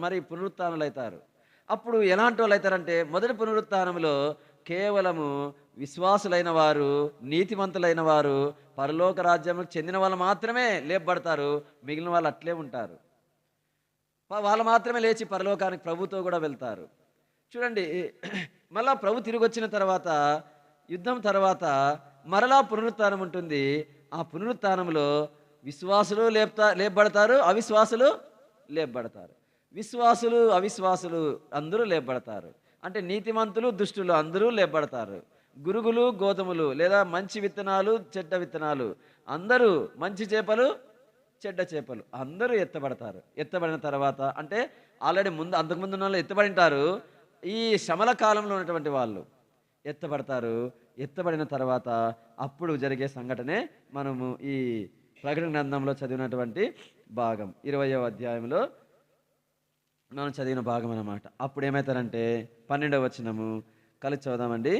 S1: మరి పునరుత్థానులు అవుతారు. అప్పుడు ఎలాంటి వాళ్ళు అవుతారంటే, మొదటి పునరుత్థానంలో కేవలము విశ్వాసులైన వారు, నీతిమంతులైన వారు, పరలోక రాజ్యానికి చెందిన వాళ్ళు మాత్రమే లేపబడతారు. మిగిలిన వాళ్ళు అట్లే ఉంటారు. వాళ్ళు మాత్రమే లేచి పరలోకానికి ప్రభుతో కూడా వెళ్తారు. చూడండి, మళ్ళా ప్రభు తిరిగి వచ్చిన తర్వాత, యుద్ధం తర్వాత మరలా పునరుత్థానం ఉంటుంది. ఆ పునరుత్థానంలో విశ్వాసులు లేపబడతారు, అవిశ్వాసులు లేపబడతారు. విశ్వాసులు అవిశ్వాసులు అందరూ లేపబడతారు. అంటే నీతిమంతులు దుష్టులు అందరూ లేపబడతారు. గురుగులు గోధుమలు లేదా మంచి విత్తనాలు చెడ్డ విత్తనాలు అందరూ, మంచి చేపలు చెడ్డ చేపలు అందరూ ఎత్తబడతారు. ఎత్తబడిన తర్వాత అంటే ఆల్రెడీ అంతకుముందు ఉన్న వాళ్ళు ఎత్తబడింటారు. ఈ శ్రమల కాలంలో ఉన్నటువంటి వాళ్ళు ఎత్తబడతారు. ఎత్తబడిన తర్వాత అప్పుడు జరిగే సంఘటనే మనము ఈ ప్రకటన గ్రంథంలో చదివినటువంటి భాగం, 20వ అధ్యాయంలో మనం చదివిన భాగం అన్నమాట. అప్పుడు ఏమవుతారంటే 12వ వచనము కలిసి చదువుదామండి.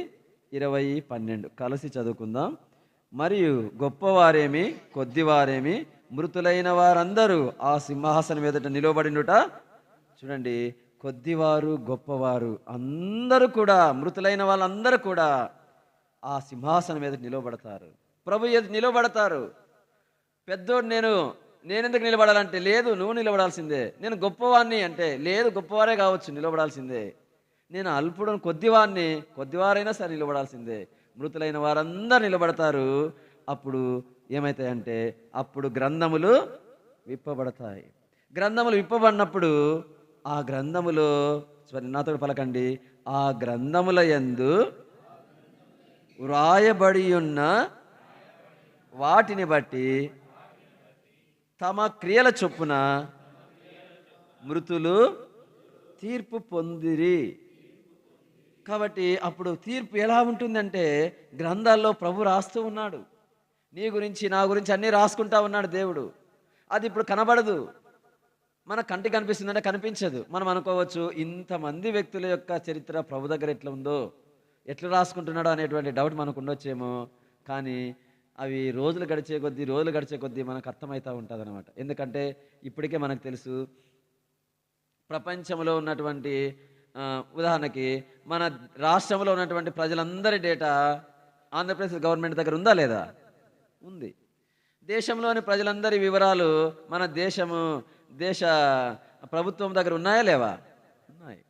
S1: 20, 12 కలిసి చదువుకుందాం. మరియు గొప్పవారేమి కొద్దివారేమి మృతులైన వారందరూ ఆ సింహాసనం ఎదుట నిలబడినుట. చూడండి, కొద్దివారు గొప్పవారు అందరూ కూడా, మృతులైన వాళ్ళందరూ కూడా ఆ సింహాసనం ఎదుట నిలబడతారు. ప్రభు ఎదుట నిలబడతారు. పెద్దోడు నేనెందుకు నిలబడాలంటే, లేదు నువ్వు నిలబడాల్సిందే. నేను గొప్పవాణ్ణి అంటే, లేదు గొప్పవారే కావచ్చు, నిలబడాల్సిందే. నేను అల్పుడను, కొద్దివారిని, కొద్దివారైనా సరే నిలబడాల్సిందే. మృతులైన వారందరూ నిలబడతారు. అప్పుడు ఏమవుతాయంటే అప్పుడు గ్రంథములు విప్పబడతాయి. గ్రంథములు విప్పబడినప్పుడు ఆ గ్రంథములో నాతో పలకండి, ఆ గ్రంథముల యందు వ్రాయబడి ఉన్న వాటిని బట్టి తమ క్రియల చొప్పున మృతులు తీర్పు పొందిరి. కాబట్టి అప్పుడు తీర్పు ఎలా ఉంటుందంటే గ్రంథాల్లో ప్రభు రాస్తూ ఉన్నాడు. నీ గురించి నా గురించి అన్నీ రాసుకుంటా ఉన్నాడు దేవుడు. అది ఇప్పుడు కనబడదు, మన కంటికి కనిపిస్తుందంటే కనిపించదు. మనం అనుకోవచ్చు ఇంతమంది వ్యక్తుల యొక్క చరిత్ర ప్రభు దగ్గర ఎట్లా ఉందో, ఎట్లా రాసుకుంటున్నాడో అనేటువంటి డౌట్ మనకు ఉండొచ్చేమో. కానీ అవి రోజులు గడిచే కొద్దీ మనకు అర్థమవుతూ ఉంటుంది అనమాట. ఎందుకంటే ఇప్పటికే మనకు తెలుసు ప్రపంచంలో ఉన్నటువంటి ఉదాహరణకి మన రాష్ట్రంలో ఉన్నటువంటి ప్రజలందరి డేటా ఆంధ్రప్రదేశ్ గవర్నమెంట్ దగ్గర ఉందా లేదా? ఉంది. దేశంలోని ప్రజలందరి వివరాలు మన దేశ ప్రభుత్వం దగ్గర ఉన్నాయా లేవా? ఉన్నాయి.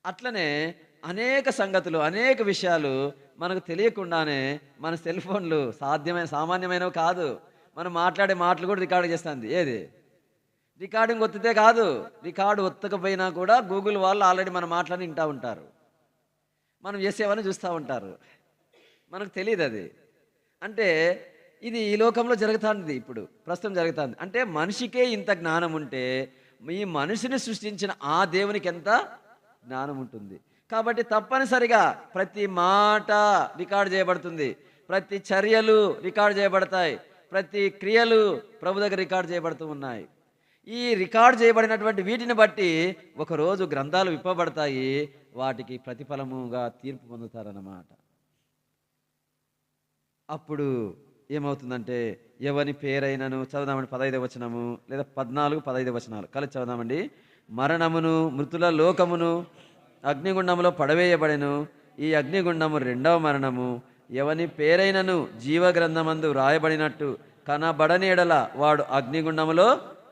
S1: అట్లనే అనేక సంగతులు, అనేక విషయాలు మనకు తెలియకుండానే మన సెల్ ఫోన్లు సామాన్యమైనవి కాదు. మనం మాట్లాడే మాటలు కూడా రికార్డు చేస్తుంది. ఏది రికార్డింగ్ ఒత్తితే కాదు, రికార్డు ఒత్తకపోయినా కూడా గూగుల్ వాళ్ళు ఆల్రెడీ మన మాటలని వింటూ ఉంటారు, మనం చేసేవని చూస్తూ ఉంటారు. మనకు తెలియదు అది. అంటే ఇది ఈ లోకంలో జరుగుతుంది, ఇప్పుడు ప్రస్తుతం జరుగుతుంది. అంటే మనిషికే ఇంత జ్ఞానం ఉంటే ఈ మనిషిని సృష్టించిన ఆ దేవునికి ఎంత జ్ఞానం ఉంటుంది. కాబట్టి తప్పనిసరిగా ప్రతి మాట రికార్డు చేయబడుతుంది, ప్రతి చర్యలు రికార్డు చేయబడతాయి, ప్రతి క్రియలు ప్రభు దగ్గర రికార్డు చేయబడుతూ ఉన్నాయి. ఈ రికార్డు చేయబడినటువంటి వీటిని బట్టి ఒకరోజు గ్రంథాలు విప్పబడతాయి, వాటికి ప్రతిఫలముగా తీర్పు పొందుతారన్నమాట. అప్పుడు ఏమవుతుందంటే ఎవని పేరైనను, చదువుదామండి 15వ వచనము లేదా 14, 15 వచనాలు కలిసి చదువుదామండి. మరణమును మృతుల లోకమును అగ్నిగుండములో పడవేయబడెను. ఈ అగ్నిగుండము రెండవ మరణము. ఎవని పేరైనను జీవగ్రంథమందు వ్రాయబడినట్టు కనబడని ఎడల వాడు అగ్నిగుండములో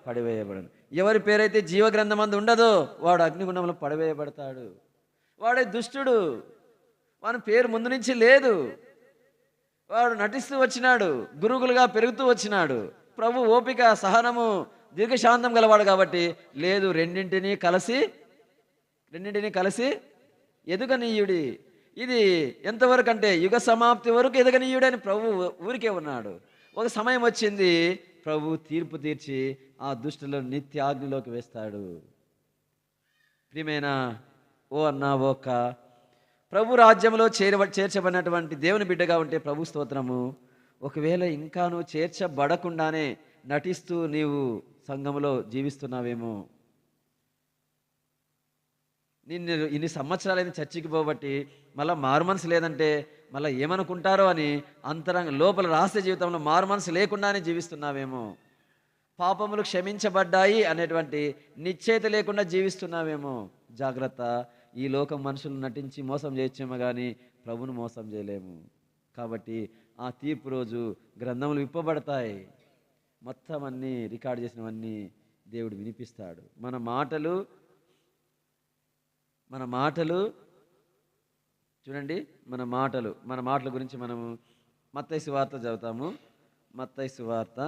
S1: పడివేయబడను. ఎవరి పేరైతే జీవగ్రంథమందు ఉండదో వాడు అగ్నిగుండంలో పడివేయబడతాడు. వాడే దుష్టుడు, వాని పేరు ముందు నుంచి లేదు, వాడు నటిస్తూ వచ్చినాడు, గురుగులుగా పెరుగుతూ వచ్చినాడు. ప్రభు ఓపిక, సహనము, దీర్ఘశాంతం గలవాడు కాబట్టి లేదు, రెండింటినీ కలిసి ఎదుగనీయుడి. ఇది ఎంతవరకు అంటే యుగ సమాప్తి వరకు ఎదగనీయుడు అని ప్రభు ఊరికే ఉన్నాడు. ఒక సమయం వచ్చింది, ప్రభు తీర్పు తీర్చి ఆ దుష్టులను నిత్యాగ్నిలోకి వేస్తాడు. ప్రియమైన ఓ అన్నా ఓ అక్క, ప్రభు రాజ్యంలో చేర్చబడినటువంటి దేవుని బిడ్డగా ఉంటే ప్రభు స్తోత్రము. ఒకవేళ ఇంకా నువ్వు చేర్చబడకుండానే నటిస్తూ నీవు సంఘంలో జీవిస్తున్నావేమో, నిన్ను ఇన్ని సంవత్సరాలైన చర్చికి పోబట్టి మళ్ళీ మారుమనసు లేదంటే మళ్ళీ ఏమనుకుంటారో అని అంతరంగ లోపల రహస్య జీవితంలో మారుమనసు లేకుండానే జీవిస్తున్నావేమో, పాపములు క్షమించబడ్డాయి అనేటువంటి నిశ్చయిత లేకుండా జీవిస్తున్నావేమో. జాగ్రత్త, ఈ లోకం మనుషులు నటించి మోసం చేయొచ్చేమో కానీ ప్రభును మోసం చేయలేము. కాబట్టి ఆ తీర్పు రోజు గ్రంథములు విప్పబడతాయి, మొత్తం అన్నీ రికార్డు చేసినవన్నీ దేవుడు వినిపిస్తాడు. మన మాటలు చూడండి, మన మాటల గురించి మనము మత్తయి సువార్త చదువుతాము. మత్తయి సువార్త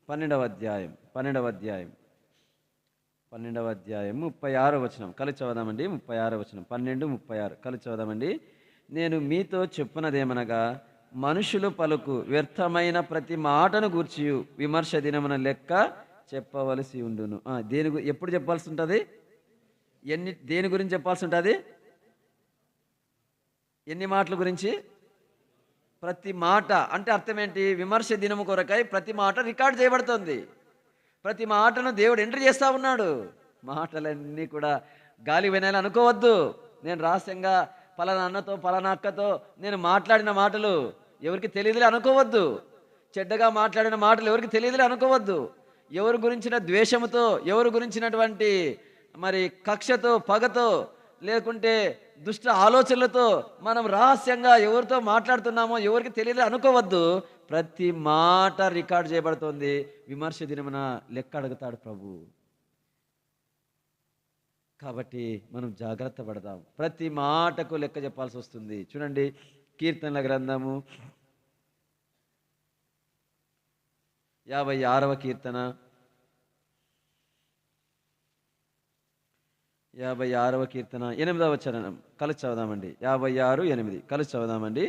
S1: 12వ అధ్యాయం 36వ వచనం కలిసి చదువుదామండి. 36వ వచనం 12, 36 కలిసి చదువుదామండి. నేను మీతో చెప్పునదేమనగా మనుషులు పలుకు వ్యర్థమైన ప్రతి మాటను గూర్చి విమర్శ దినమున లెక్క చెప్పవలసి ఉండును. ఎప్పుడు చెప్పాల్సి ఉంటుంది? దేని గురించి చెప్పాల్సి ఉంటుంది? ఎన్ని మాటల గురించి? ప్రతి మాట. అంటే అర్థం ఏంటి? విమర్శ దినము కొరకై ప్రతి మాట రికార్డు చేయబడుతుంది. ప్రతి మాటను దేవుడు ఎంట్రీ చేస్తూ ఉన్నాడు. మాటలన్నీ కూడా గాలి వినాలని అనుకోవద్దు. నేను రహస్యంగా పలానా అన్నతో పలానా అక్కతో నేను మాట్లాడిన మాటలు ఎవరికి తెలియదులే అనుకోవద్దు. చెడ్డగా మాట్లాడిన మాటలు ఎవరికి తెలియదులే అనుకోవద్దు. ఎవరి గురించిన ద్వేషముతో, ఎవరి గురించినటువంటి మరి కక్షతో, పగతో, లేకుంటే దుష్ట ఆలోచనలతో మనం రహస్యంగా ఎవరితో మాట్లాడుతున్నామో ఎవరికి తెలియదు అనుకోవద్దు. ప్రతి మాట రికార్డ్ చేయబడుతోంది. విమర్శ దినమున లెక్క అడుగుతాడు ప్రభు. కాబట్టి మనం జాగ్రత్త పడదాం. ప్రతి మాటకు లెక్క చెప్పాల్సి వస్తుంది. చూడండి, కీర్తనల గ్రంథము 56వ కీర్తన 56వ కీర్తన 8వ వచనం కలిసి చదువుదామండి. 56:8 కలిసి చదువుదామండి.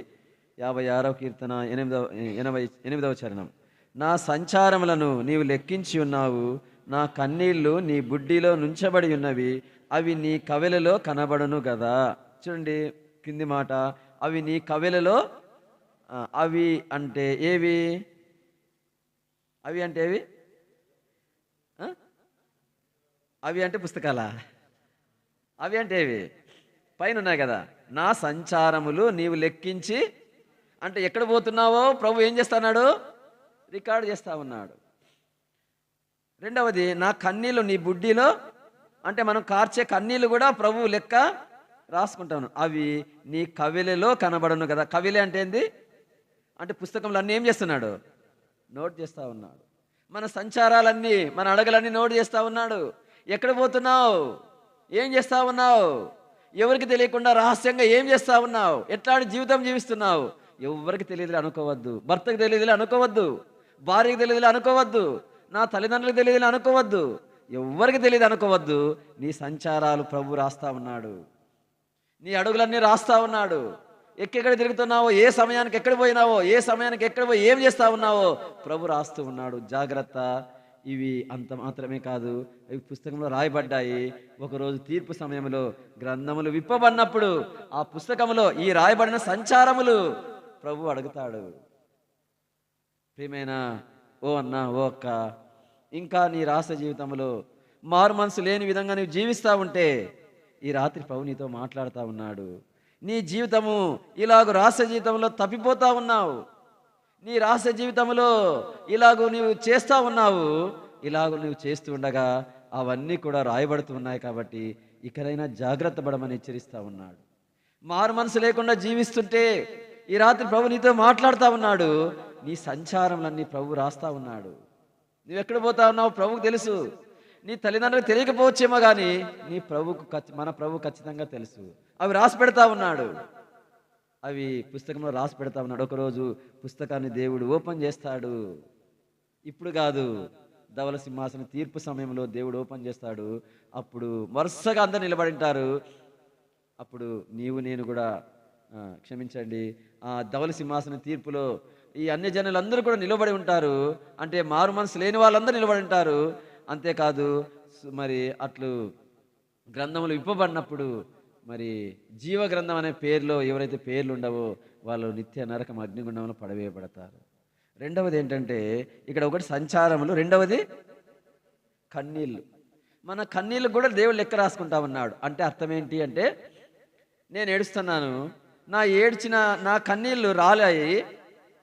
S1: 56వ కీర్తన 8వ చరణం. నా సంచారములను నీవు లెక్కించి ఉన్నావు, నా కన్నీళ్లు నీ బుడ్డిలో నుంచబడి ఉన్నవి, అవి నీ కవెలలో కనబడును గదా. చూడండి కింది మాట, అవి నీ కవెలలో. అవి అంటే ఏవి? అవి అంటే ఏవి? అవి అంటే పుస్తకాలా? అవి అంటే ఏవి? పైన ఉన్నాయి కదా. నా సంచారములు నీవు లెక్కించి, అంటే ఎక్కడ పోతున్నావో ప్రభు ఏం చేస్తున్నాడు? రికార్డు చేస్తా ఉన్నాడు. రెండవది, నా కన్నీళ్ళు నీ బుడ్డిలో, అంటే మనం కార్చే కన్నీళ్ళు కూడా ప్రభు లెక్క రాసుకుంటాను. అవి నీ కవిలలో కనబడను కదా. కవిలే అంటే ఏంది? అంటే పుస్తకంలో అన్నీ ఏం చేస్తున్నాడు? నోట్ చేస్తూ ఉన్నాడు. మన సంచారాలన్నీ, మన అడగలన్నీ నోట్ చేస్తూ ఉన్నాడు. ఎక్కడ పోతున్నావు? ఏం చేస్తూ ఉన్నావు? ఎవరికి తెలియకుండా రహస్యంగా ఏం చేస్తూ ఉన్నావు? ఎట్లాంటి జీవితం జీవిస్తున్నావు? ఎవరికి తెలియదులే అనుకోవద్దు. భర్తకు తెలియదులే అనుకోవద్దు. భార్యకు తెలియదులే అనుకోవద్దు. నా తల్లిదండ్రులకు తెలియదులే అనుకోవద్దు. ఎవరికి తెలియదు అనుకోవద్దు. నీ సంచారాలు ప్రభు రాస్తా ఉన్నాడు. నీ అడుగులన్నీ రాస్తా ఉన్నాడు. ఎక్కడ తిరుగుతున్నావో, ఏ సమయానికి ఎక్కడ పోయినావో, ఏ సమయానికి ఎక్కడ పోయి ఏం చేస్తా ఉన్నావో ప్రభు రాస్తూ ఉన్నాడు. జాగ్రత్త. ఇవి అంత మాత్రమే కాదు, ఇవి పుస్తకంలో రాయబడ్డాయి. ఒకరోజు తీర్పు సమయంలో గ్రంథములు విప్పబడినప్పుడు ఆ పుస్తకంలో ఈ రాయబడిన సంచారములు ప్రభు అడుగుతాడు. ప్రియమైన ఓ అన్న, ఓ అక్క, ఇంకా నీ రాస జీవితంలో మారు మనసు లేని విధంగా నీవు జీవిస్తూ ఉంటే ఈ రాత్రి ప్రభు నీతో మాట్లాడుతూ ఉన్నాడు. నీ జీవితము ఇలాగ రాస జీవితంలో తప్పిపోతా ఉన్నావు. నీ రహస్య జీవితంలో ఇలాగూ నీవు చేస్తూ ఉన్నావు. ఇలాగూ నువ్వు చేస్తూ ఉండగా అవన్నీ కూడా రాయబడుతూ ఉన్నాయి. కాబట్టి ఇకనైనా జాగ్రత్త పడమని హెచ్చరిస్తూ ఉన్నాడు. మారు మనసు లేకుండా జీవిస్తుంటే ఈ రాత్రి ప్రభు నీతో మాట్లాడుతూ ఉన్నాడు. నీ సంచారములన్నీ ప్రభు రాస్తా ఉన్నాడు. నువ్వు ఎక్కడ పోతా ఉన్నావు ప్రభువుకు తెలుసు. నీ తల్లిదండ్రులకు తెలియకపోవచ్చేమో కానీ మన ప్రభు ఖచ్చితంగా తెలుసు. అవి రాసి పెడతా ఉన్నాడు. అవి పుస్తకంలో రాసి పెడతా ఉన్నాడు. ఒకరోజు పుస్తకాన్ని దేవుడు ఓపెన్ చేస్తాడు. ఇప్పుడు కాదు, ధవల సింహాసనం తీర్పు సమయంలో దేవుడు ఓపెన్ చేస్తాడు. అప్పుడు వరుసగా అందరు నిలబడి ఉంటారు. అప్పుడు నీవు నేను కూడా క్షమించండి, ఆ ధవల సింహాసనం తీర్పులో ఈ అన్య జనులందరూ కూడా నిలబడి ఉంటారు. అంటే మారు మనసు లేని వాళ్ళందరూ నిలబడి ఉంటారు. అంతేకాదు, మరి అట్లు గ్రంథములు విప్పబడినప్పుడు మరి జీవ గ్రంథం అనే పేరులో ఎవరైతే పేర్లు ఉండవో వాళ్ళు నిత్య నరకం అగ్నిగుండంలో పడవేయబడతారు. రెండవది ఏంటంటే ఇక్కడ ఒకటి సంచారములు, రెండవది కన్నీళ్ళు. మన కన్నీళ్ళు కూడా దేవుడు లెక్క రాసుకుంటా ఉన్నాడు. అంటే అర్థం ఏంటి అంటే, నేను ఏడుస్తున్నాను, నా కన్నీళ్ళు రాలాయి.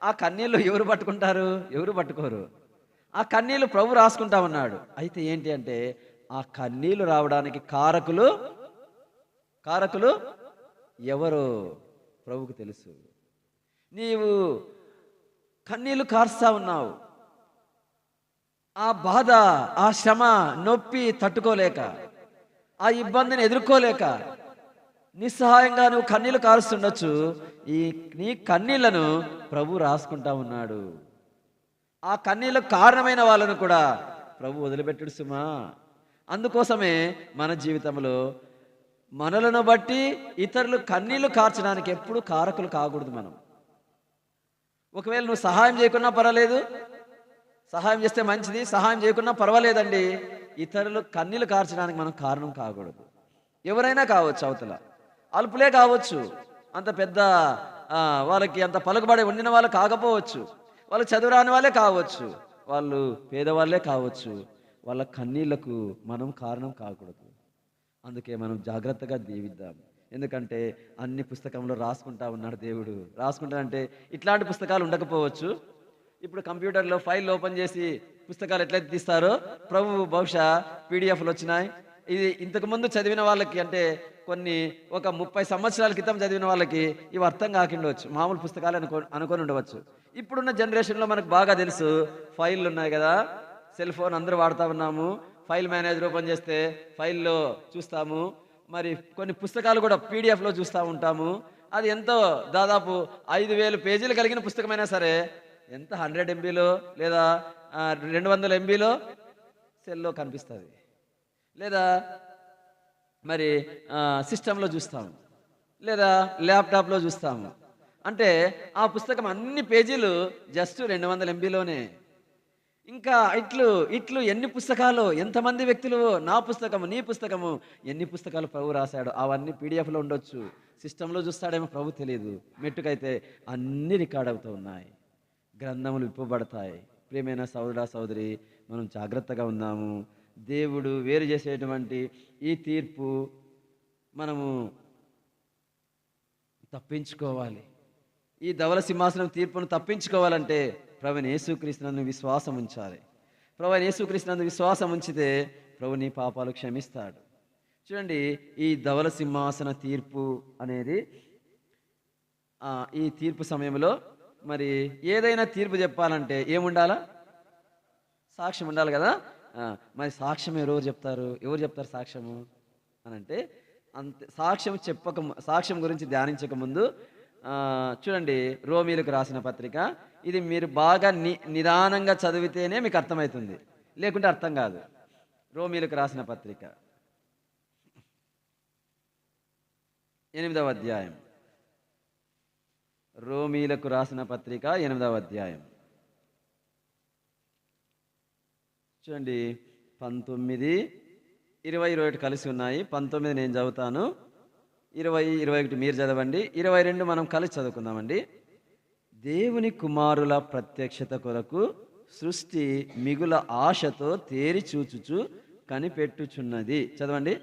S1: ఆ కన్నీళ్ళు ఎవరు పట్టుకుంటారు? ఎవరు పట్టుకోరు. ఆ కన్నీళ్ళు ప్రభు రాసుకుంటా ఉన్నాడు. అయితే ఏంటి అంటే, ఆ కన్నీళ్ళు రావడానికి కారకులు ఎవరో ప్రభువుకు తెలుసు. నీవు కన్నీళ్లు కార్స్తా ఉన్నావు. ఆ బాధ, ఆ శ్రమ, నొప్పి తట్టుకోలేక, ఆ ఇబ్బందిని ఎదుర్కోలేక నిస్సహాయంగా నువ్వు కన్నీళ్లు కారుస్తుండొచ్చు. నీ కన్నీళ్లను ప్రభు రాసుకుంటా ఉన్నాడు. ఆ కన్నీళ్ళకు కారణమైన వాళ్ళను కూడా ప్రభు వదిలిపెట్టుడు సుమా. అందుకోసమే మన జీవితంలో మనలను బట్టి ఇతరులు కన్నీళ్లు కార్చడానికి ఎప్పుడు కారకులు కాకూడదు. మనం ఒకవేళ నువ్వు సహాయం చేయకున్నా పర్వాలేదు, సహాయం చేస్తే మంచిది, సహాయం చేయకున్నా పర్వాలేదండి, ఇతరులు కన్నీళ్లు కార్చడానికి మనం కారణం కాకూడదు. ఎవరైనా కావచ్చు, అవతల అల్పులే కావచ్చు, అంత పెద్ద వాళ్ళకి అంత పలుకుబడి ఉండిన వాళ్ళు కాకపోవచ్చు, వాళ్ళు చదువురాని వాళ్ళే కావచ్చు, వాళ్ళు పేదవాళ్ళే కావచ్చు. వాళ్ళ కన్నీళ్లకు మనం కారణం కాకూడదు. అందుకే మనం జాగ్రత్తగా జీవిద్దాం. ఎందుకంటే అన్ని పుస్తకంలో రాసుకుంటా ఉన్నాడు దేవుడు. రాసుకుంటానంటే ఇట్లాంటి పుస్తకాలు ఉండకపోవచ్చు. ఇప్పుడు కంప్యూటర్లో ఫైల్ ఓపెన్ చేసి పుస్తకాలు ఎట్లయితే తీస్తారో ప్రభు బహుశా పీడిఎఫ్లు వచ్చినాయి. ఇది ఇంతకుముందు చదివిన వాళ్ళకి, అంటే కొన్ని ఒక 30 సంవత్సరాల క్రితం చదివిన వాళ్ళకి ఇవి అర్థం కాకుండవచ్చు, మామూలు పుస్తకాలు అనుకొని ఉండవచ్చు. ఇప్పుడున్న జనరేషన్లో మనకు బాగా తెలుసు, ఫైళ్ళు ఉన్నాయి కదా, సెల్ ఫోన్ అందరూ వాడుతూ ఉన్నాము. ఫైల్ మేనేజర్ ఓపెన్ చేస్తే ఫైల్లో చూస్తాము. మరి కొన్ని పుస్తకాలు కూడా పీడిఎఫ్లో చూస్తూ ఉంటాము. అది ఎంతో దాదాపు 5,000 పేజీలు కలిగిన పుస్తకమైనా సరే ఎంత 100 MBలో లేదా 200 MBలో సెల్లో కనిపిస్తుంది, లేదా మరి సిస్టంలో చూస్తాము, లేదా ల్యాప్టాప్లో చూస్తాము. అంటే ఆ పుస్తకం అన్ని పేజీలు జస్ట్ 200 MBలోనే. ఇంకా ఇట్లు ఎన్ని పుస్తకాలు, ఎంతమంది వ్యక్తులు, నా పుస్తకము, నీ పుస్తకము, ఎన్ని పుస్తకాలు ప్రభు రాశాడు, అవన్నీ పీడిఎఫ్లో ఉండొచ్చు, సిస్టంలో చూస్తాడేమో ప్రభు తెలియదు. మెట్టుకైతే అన్ని రికార్డ్ అవుతూ ఉన్నాయి, గ్రంథములు విప్పబడతాయి. ప్రియమైన సోదరా సోదరి, మనం జాగ్రత్తగా ఉందాము. దేవుడు వేరు చేసేటువంటి ఈ తీర్పు మనము తప్పించుకోవాలి. ఈ ధవల సింహాసనం తీర్పును తప్పించుకోవాలంటే ప్రభువైన యేసుక్రీస్తునందు విశ్వాసం ఉంచాలి. ప్రభువైన యేసుక్రీస్తునందు విశ్వాసం ఉంచితే ప్రభు నీ పాపాలు క్షమిస్తాడు. చూడండి, ఈ ధవల సింహాసన తీర్పు అనేది ఈ తీర్పు సమయంలో మరి ఏదైనా తీర్పు చెప్పాలంటే ఏముండాలా? సాక్ష్యం ఉండాలి కదా. మరి సాక్ష్యం ఎవరు చెప్తారు సాక్ష్యము అని అంటే, అంతే. సాక్ష్యం గురించి ధ్యానించక ముందు చూడండి, రోమీలకు రాసిన పత్రిక, ఇది మీరు బాగా నిదానంగా చదివితేనే మీకు అర్థమవుతుంది, లేకుంటే అర్థం కాదు. రోమీలకు రాసిన పత్రిక 8వ అధ్యాయం. రోమీలకు రాసిన పత్రిక 8వ అధ్యాయం చూడండి. 19, 20, 21 కలిసి ఉన్నాయి. 19 నేను చదువుతాను, 20, 21 మీరు చదవండి, 22 మనం కలిసి చదువుకుందామండి. దేవుని కుమారుల ప్రత్యక్షత కొరకు సృష్టి మిగుల ఆశతో తేరి చూచుచు కనిపెట్టుచున్నది. చదవండి.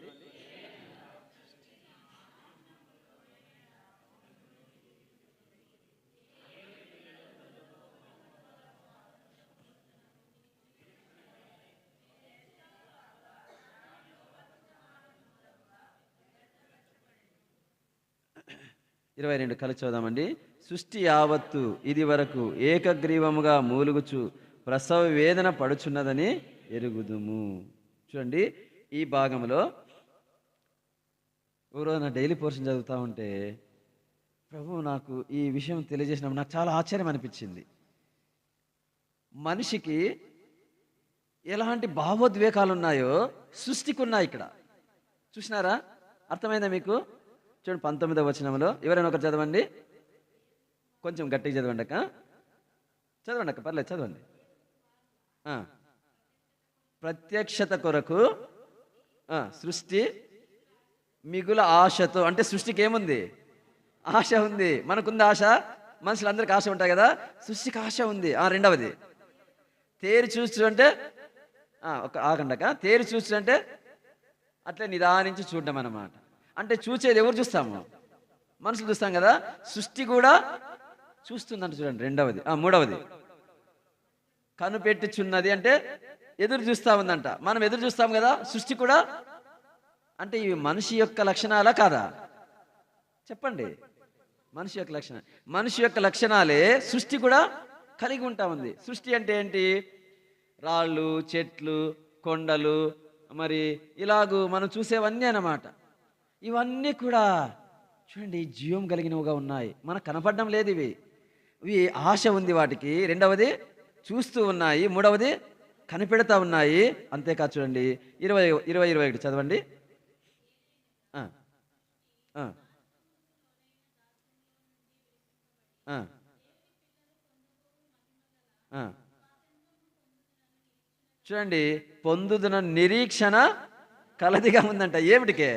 S1: ఇరవై 22 కలిసి చదువుదామండి. సృష్టి యావత్తు ఇది వరకు ఏకగ్రీవముగా మూలుగుచు ప్రసవ వేదన పడుచున్నదని ఎరుగుదుము. చూడండి, ఈ భాగంలో ఎవరో నా డైలీ పోర్షన్ చదువుతూ ఉంటే ప్రభు నాకు ఈ విషయం తెలియజేసినప్పుడు నాకు చాలా ఆశ్చర్యం అనిపించింది. మనిషికి ఎలాంటి భావోద్వేగాలు ఉన్నాయో సృష్టికి ఉన్నాయి ఇక్కడ. చూసినారా? అర్థమైందా మీకు? చూడండి, 19వ వచనంలో ఎవరైనా ఒకరు చదవండి, కొంచెం గట్టిగా చదవండి అక్క, పర్లేదు చదవండి. ప్రత్యక్షత కొరకు సృష్టి మిగుల ఆశతో, అంటే సృష్టికి ఏముంది? ఆశ ఉంది. మనకుంది ఆశ, మనుషులందరికీ ఆశ ఉంటాయి కదా, సృష్టికి ఆశ ఉంది. రెండవది తేరి చూస్తూ అంటే ఆగండక, తేరి చూస్తూ అంటే అట్లే నిదానించి చూడడం అన్నమాట. అంటే చూసేది ఎవరు చూస్తాము? మనుషులు చూస్తాం కదా, సృష్టి కూడా చూస్తుందంట. చూడండి, రెండవది. మూడవది కనుపెట్టుచున్నది, అంటే ఎదురు చూస్తా ఉందంట. మనం ఎదురు చూస్తాం కదా, సృష్టి కూడా. అంటే ఇవి మనిషి యొక్క లక్షణాలా కాదా? చెప్పండి. మనిషి యొక్క లక్షణాలే సృష్టి కూడా కలిగి ఉంటా ఉంది. సృష్టి అంటే ఏంటి? రాళ్ళు, చెట్లు, కొండలు, మరి ఇలాగూ మనం చూసేవన్నీ అన్నమాట. ఇవన్నీ కూడా చూడండి జీవం కలిగినవిగా ఉన్నాయి, మనకు కనపడడం లేదు. ఇవి ఆశ ఉంది వాటికి. రెండవది చూస్తూ ఉన్నాయి, మూడవది కనిపెడతా ఉన్నాయి. అంతేకాదు చూడండి, 20, 21 చదవండి. చూడండి, పొందుతున్న నిరీక్షణ కలదిగా ఉందంట. ఏమిటికే?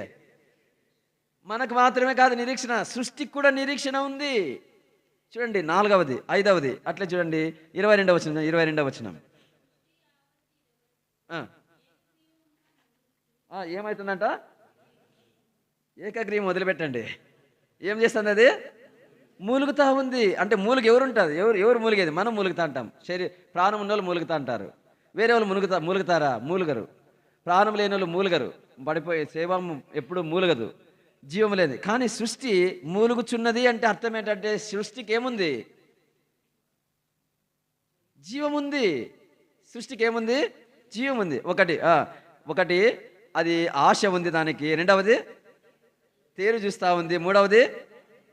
S1: మనకు మాత్రమే కాదు నిరీక్షణ, సృష్టికి కూడా నిరీక్షణ ఉంది. చూడండి, 4వది, 5వది అట్లే చూడండి. 22వ వచనం ఏమవుతుందంట? ఏకగ్రీవం వదిలిపెట్టండి. ఏం చేస్తుంది అది? మూలుగుతా ఉంది. అంటే మూలుగు ఎవరు ఉంటుంది? ఎవరు మూలిగేది? మనం మూలుగుతా అంటాం. ప్రాణం ఉన్న వాళ్ళు మూలుగుతా అంటారు. వేరే వాళ్ళు మూలుగుతారా? మూలుగరు. ప్రాణం లేని వాళ్ళు మూలుగరు. పడిపోయే సేవం ఎప్పుడు మూలుగదు. జీవము లేదు. కానీ సృష్టి మూలుగుచున్నది అంటే అర్థం ఏంటంటే సృష్టికి ఏముంది? జీవముంది. సృష్టికి ఏముంది? జీవముంది. ఒకటి అది ఆశ ఉంది దానికి, రెండవది తేరు చూస్తూ ఉంది, మూడవది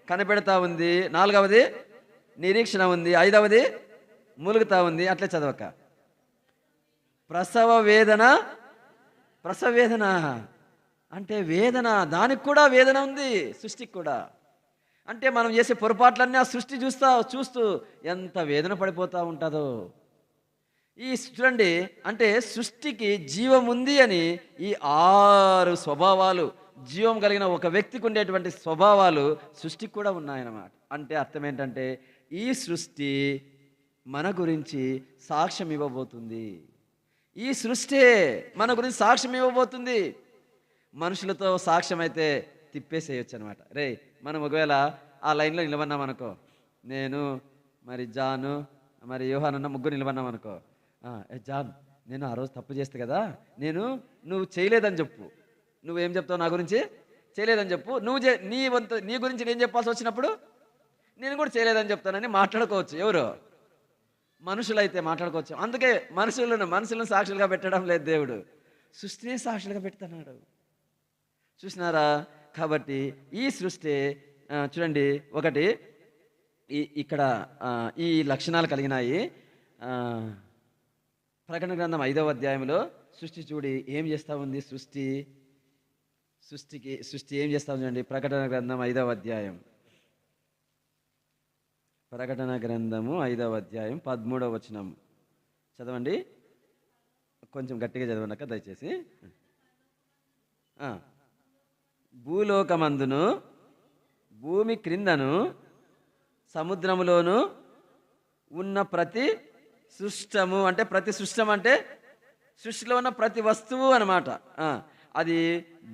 S1: కనిపెడతా ఉంది, నాలుగవది నిరీక్షణ ఉంది, ఐదవది మూలుగుతా ఉంది. అట్లే చదవక. ప్రసవ వేదన అంటే వేదన, దానికి కూడా వేదన ఉంది సృష్టికి కూడా. అంటే మనం చేసే పొరపాట్లన్నీ ఆ సృష్టి చూస్తూ ఎంత వేదన పడిపోతూ ఉంటుందో. చూడండి, అంటే సృష్టికి జీవం ఉంది అని ఈ 6 స్వభావాలు, జీవం కలిగిన ఒక వ్యక్తికి ఉండేటువంటి స్వభావాలు సృష్టికి కూడా ఉన్నాయన్నమాట. అంటే అర్థం ఏంటంటే ఈ సృష్టి మన గురించి సాక్ష్యం ఇవ్వబోతుంది. ఈ సృష్టి మన గురించి సాక్ష్యం ఇవ్వబోతుంది. మనుషులతో సాక్ష్యం అయితే తిప్పేసేయచ్చు అనమాట. రే, మనం ఒకవేళ ఆ లైన్లో నిలబడినాం అనుకో, నేను మరి జాను మరి యోహానన్న ముగ్గురు నిలబడినాం అనుకో, జాన్ నేను ఆ రోజు తప్పు చేస్తే కదా, నువ్వు చేయలేదని చెప్పు. నువ్వేం చెప్తావు? నా గురించి చేయలేదని చెప్పు. నీ గురించి నేను చెప్పాల్సి వచ్చినప్పుడు నేను కూడా చేయలేదని చెప్తానని మాట్లాడుకోవచ్చు. ఎవరు? మనుషులైతే మాట్లాడుకోవచ్చు. అందుకే మనుషులను సాక్షులుగా పెట్టడం లేదు దేవుడు, సృష్టినే సాక్షులుగా పెడుతున్నాడు. చూసినారా? కాబట్టి ఈ సృష్టి చూడండి, ఒకటి ఇక్కడ ఈ లక్షణాలు కలిగినాయి. ప్రకటన గ్రంథం 5వ అధ్యాయంలో సృష్టి చూడి ఏం చేస్తూ ఉంది. సృష్టి ఏం చేస్తూ ఉంది చూడండి. ప్రకటన గ్రంథం 5వ అధ్యాయం, ప్రకటన గ్రంథము 5వ అధ్యాయం 13వ వచనం చదవండి. కొంచెం గట్టిగా చదవండి అక్క దయచేసి. భూలోకమందును భూమి క్రిందను సముద్రములోను ఉన్న ప్రతి సృష్టము, అంటే ప్రతి సృష్టం అంటే సృష్టిలో ఉన్న ప్రతి వస్తువు అన్నమాట. అది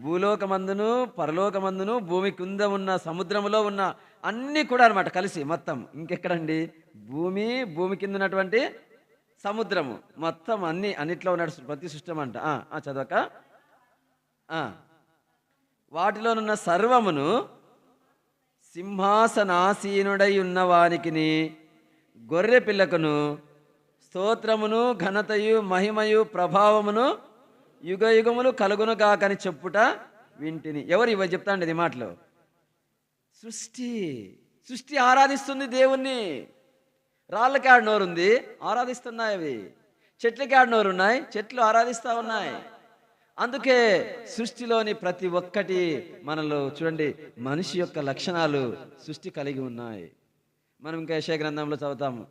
S1: భూలోకమందును పరలోకమందును భూమి కింద ఉన్న సముద్రములో ఉన్న అన్నీ కూడా అనమాట కలిసి మొత్తం. ఇంకెక్కడండి? భూమి కింద ఉన్నటువంటి సముద్రము మొత్తం అన్నిట్లో ఉన్న ప్రతి సృష్టం అంట. చదవక. వాటిలోనున్న సర్వమును సింహాసనాసీనుడై ఉన్న వానికిని గొర్రె పిల్లకును స్తోత్రమును ఘనతయు మహిమయు ప్రభావమును యుగ యుగములు కలుగును కాకని చెప్పుట వింటిని. ఎవరు ఇవ్వ చెప్తాండి ఇది మాటలు? సృష్టి ఆరాధిస్తుంది దేవుణ్ణి. రాళ్ళకి ఆడ నోరుంది, ఆరాధిస్తున్నాయి అవి. చెట్లకి ఆడ నోరున్నాయి, చెట్లు ఆరాధిస్తూ ఉన్నాయి. అందుకే సృష్టిలోని ప్రతి ఒక్కటి మనలో చూడండి మనిషి యొక్క లక్షణాలు సృష్టి కలిగి ఉన్నాయి. మనం ఇంకా యెషయా గ్రంథంలో చదువుతాము,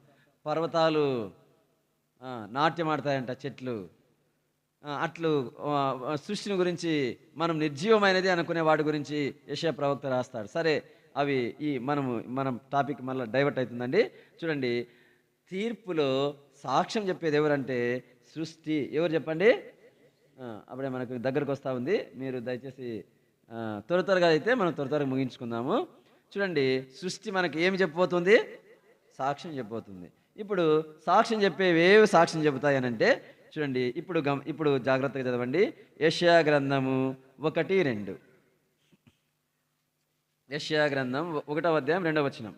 S1: పర్వతాలు నాట్యం ఆడతాయంట, చెట్లు. అట్లు సృష్టిని గురించి మనం నిర్జీవమైనది అనుకునే వాటి గురించి యెషయా ప్రవక్త రాస్తాడు. సరే, అవి మనం టాపిక్ మళ్ళీ డైవర్ట్ అవుతుందండి. చూడండి, తీర్పులో సాక్ష్యం చెప్పేది ఎవరంటే సృష్టి. ఎవరు చెప్పండి? అప్పుడే మనకు దగ్గరకు వస్తూ ఉంది. మీరు దయచేసి త్వరగా అయితే మనం త్వరగా ముగించుకుందాము. చూడండి, సృష్టి మనకి ఏమి చెప్పబోతుంది? సాక్ష్యం చెప్పబోతుంది. ఇప్పుడు సాక్ష్యం చెప్పేవేవి సాక్ష్యం చెబుతాయి అని అంటే చూడండి, ఇప్పుడు జాగ్రత్తగా చదవండి. యెషయా గ్రంథము 1-2. యెషయా గ్రంథం 1వ అధ్యాయం 2వ వచనం.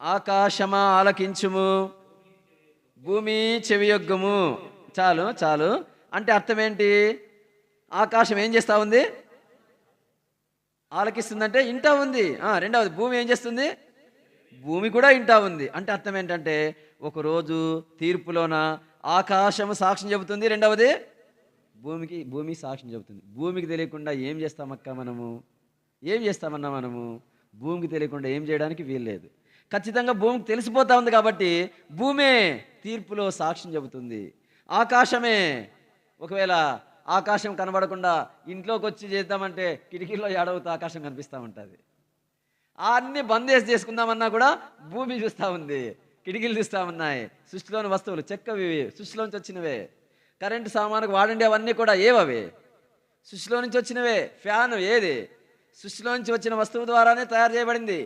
S1: ఆకాశమా ఆలకించుము, భూమి చెవియొగ్గుము. చాలు. అంటే అర్థం ఏంటి? ఆకాశం ఏం చేస్తూ ఉంది? ఆలకిస్తుందంటే ఇంటా ఉంది. రెండవది, భూమి ఏం చేస్తుంది? భూమి కూడా ఇంటా ఉంది. అంటే అర్థం ఏంటంటే ఒకరోజు తీర్పులోన ఆకాశము సాక్ష్యం చెబుతుంది, రెండవది భూమి సాక్ష్యం చెబుతుంది. భూమికి తెలియకుండా ఏం చేస్తామక్క మనము? ఏం చేస్తామన్నా మనము? భూమికి తెలియకుండా ఏం చేయడానికి వీల్లేదు. ఖచ్చితంగా భూమికి తెలిసిపోతా ఉంది కాబట్టి భూమే తీర్పులో సాక్ష్యం చెబుతుంది. ఆకాశమే, ఒకవేళ ఆకాశం కనబడకుండా ఇంట్లోకి వచ్చి చేద్దామంటే కిటికీలో ఏడవుతూ ఆకాశం కనిపిస్తూ ఉంటుంది. అన్నీ బందేసి చేసుకుందామన్నా కూడా భూమి చూస్తూ ఉంది, కిటికీలు చూస్తూ ఉన్నాయి. సృష్టిలోని వస్తువులు చెక్కవి, సృష్టిలోంచి వచ్చినవే. కరెంటు సామానుకు వాడండి అవన్నీ కూడా ఏవవి? సృష్టిలో నుంచి వచ్చినవే. ఫ్యాను ఏది? సృష్టిలో నుంచి వచ్చిన వస్తువు ద్వారానే తయారు చేయబడింది.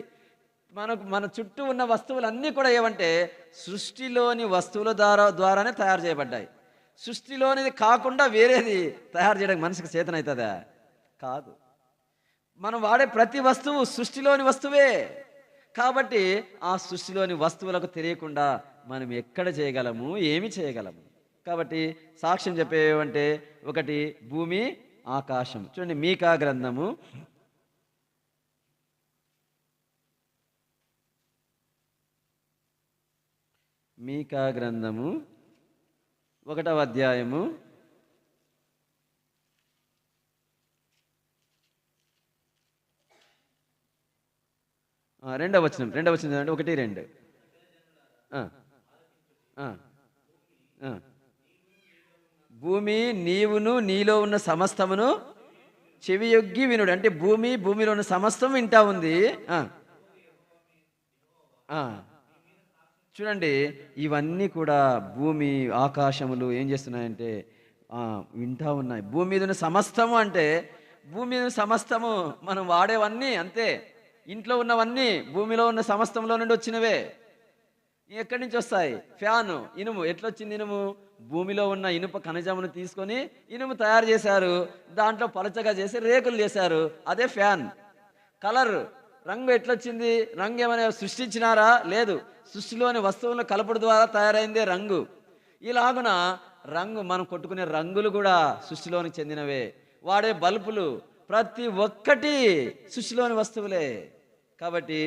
S1: మన చుట్టూ ఉన్న వస్తువులు అన్నీ కూడా ఏమంటే సృష్టిలోని వస్తువుల ద్వారానే తయారు చేయబడ్డాయి. సృష్టిలోనిది కాకుండా వేరేది తయారు చేయడానికి మనిషికి చేతనవుతుందా? కాదు. మనం వాడే ప్రతి వస్తువు సృష్టిలోని వస్తువే. కాబట్టి ఆ సృష్టిలోని వస్తువులకు తెలియకుండా మనం ఎక్కడ చేయగలము, ఏమి చేయగలము? కాబట్టి సాక్ష్యం చెప్పేవంటే ఒకటి భూమి, ఆకాశం. చూడండి మీకా గ్రంథము 1వ అధ్యాయము 2వ వచనం చదవండి. 1, 2. ఆ, ఆ, ఆ. భూమి నీవును నీలో ఉన్న సమస్తమును చెవియొగ్గి వినుడు. అంటే భూమిలో ఉన్న సమస్తం వింటా ఉంది. ఆ, ఆ. చూడండి ఇవన్నీ కూడా భూమి ఆకాశములు ఏం చేస్తున్నాయంటే వింటా ఉన్నాయి. భూమి మీద ఉన్న సమస్తము అంటే భూమి మీద ఉన్న సమస్తము మనం వాడేవన్నీ అంతే. ఇంట్లో ఉన్నవన్నీ భూమిలో ఉన్న సమస్తంలో నుండి వచ్చినవే. ఎక్కడి నుంచి వస్తాయి? ఫ్యాను, ఇనుము. ఎట్లొచ్చింది ఇనుము? భూమిలో ఉన్న ఇనుప ఖనిజమును తీసుకొని ఇనుము తయారు చేశారు. దాంట్లో పలచగా చేసి రేకులు చేశారు. అదే ఫ్యాన్. కలర్, రంగు ఎట్లొచ్చింది? రంగు ఏమైనా సృష్టించినారా? లేదు. సృష్టిలోని వస్తువులను కలపడం ద్వారా తయారైందే రంగు. ఇలాగున రంగు, మనం కొట్టుకునే రంగులు కూడా సృష్టిలోనికి చెందినవే. వాడే బల్బులు ప్రతి ఒక్కటి సృష్టిలోని వస్తువులే. కాబట్టి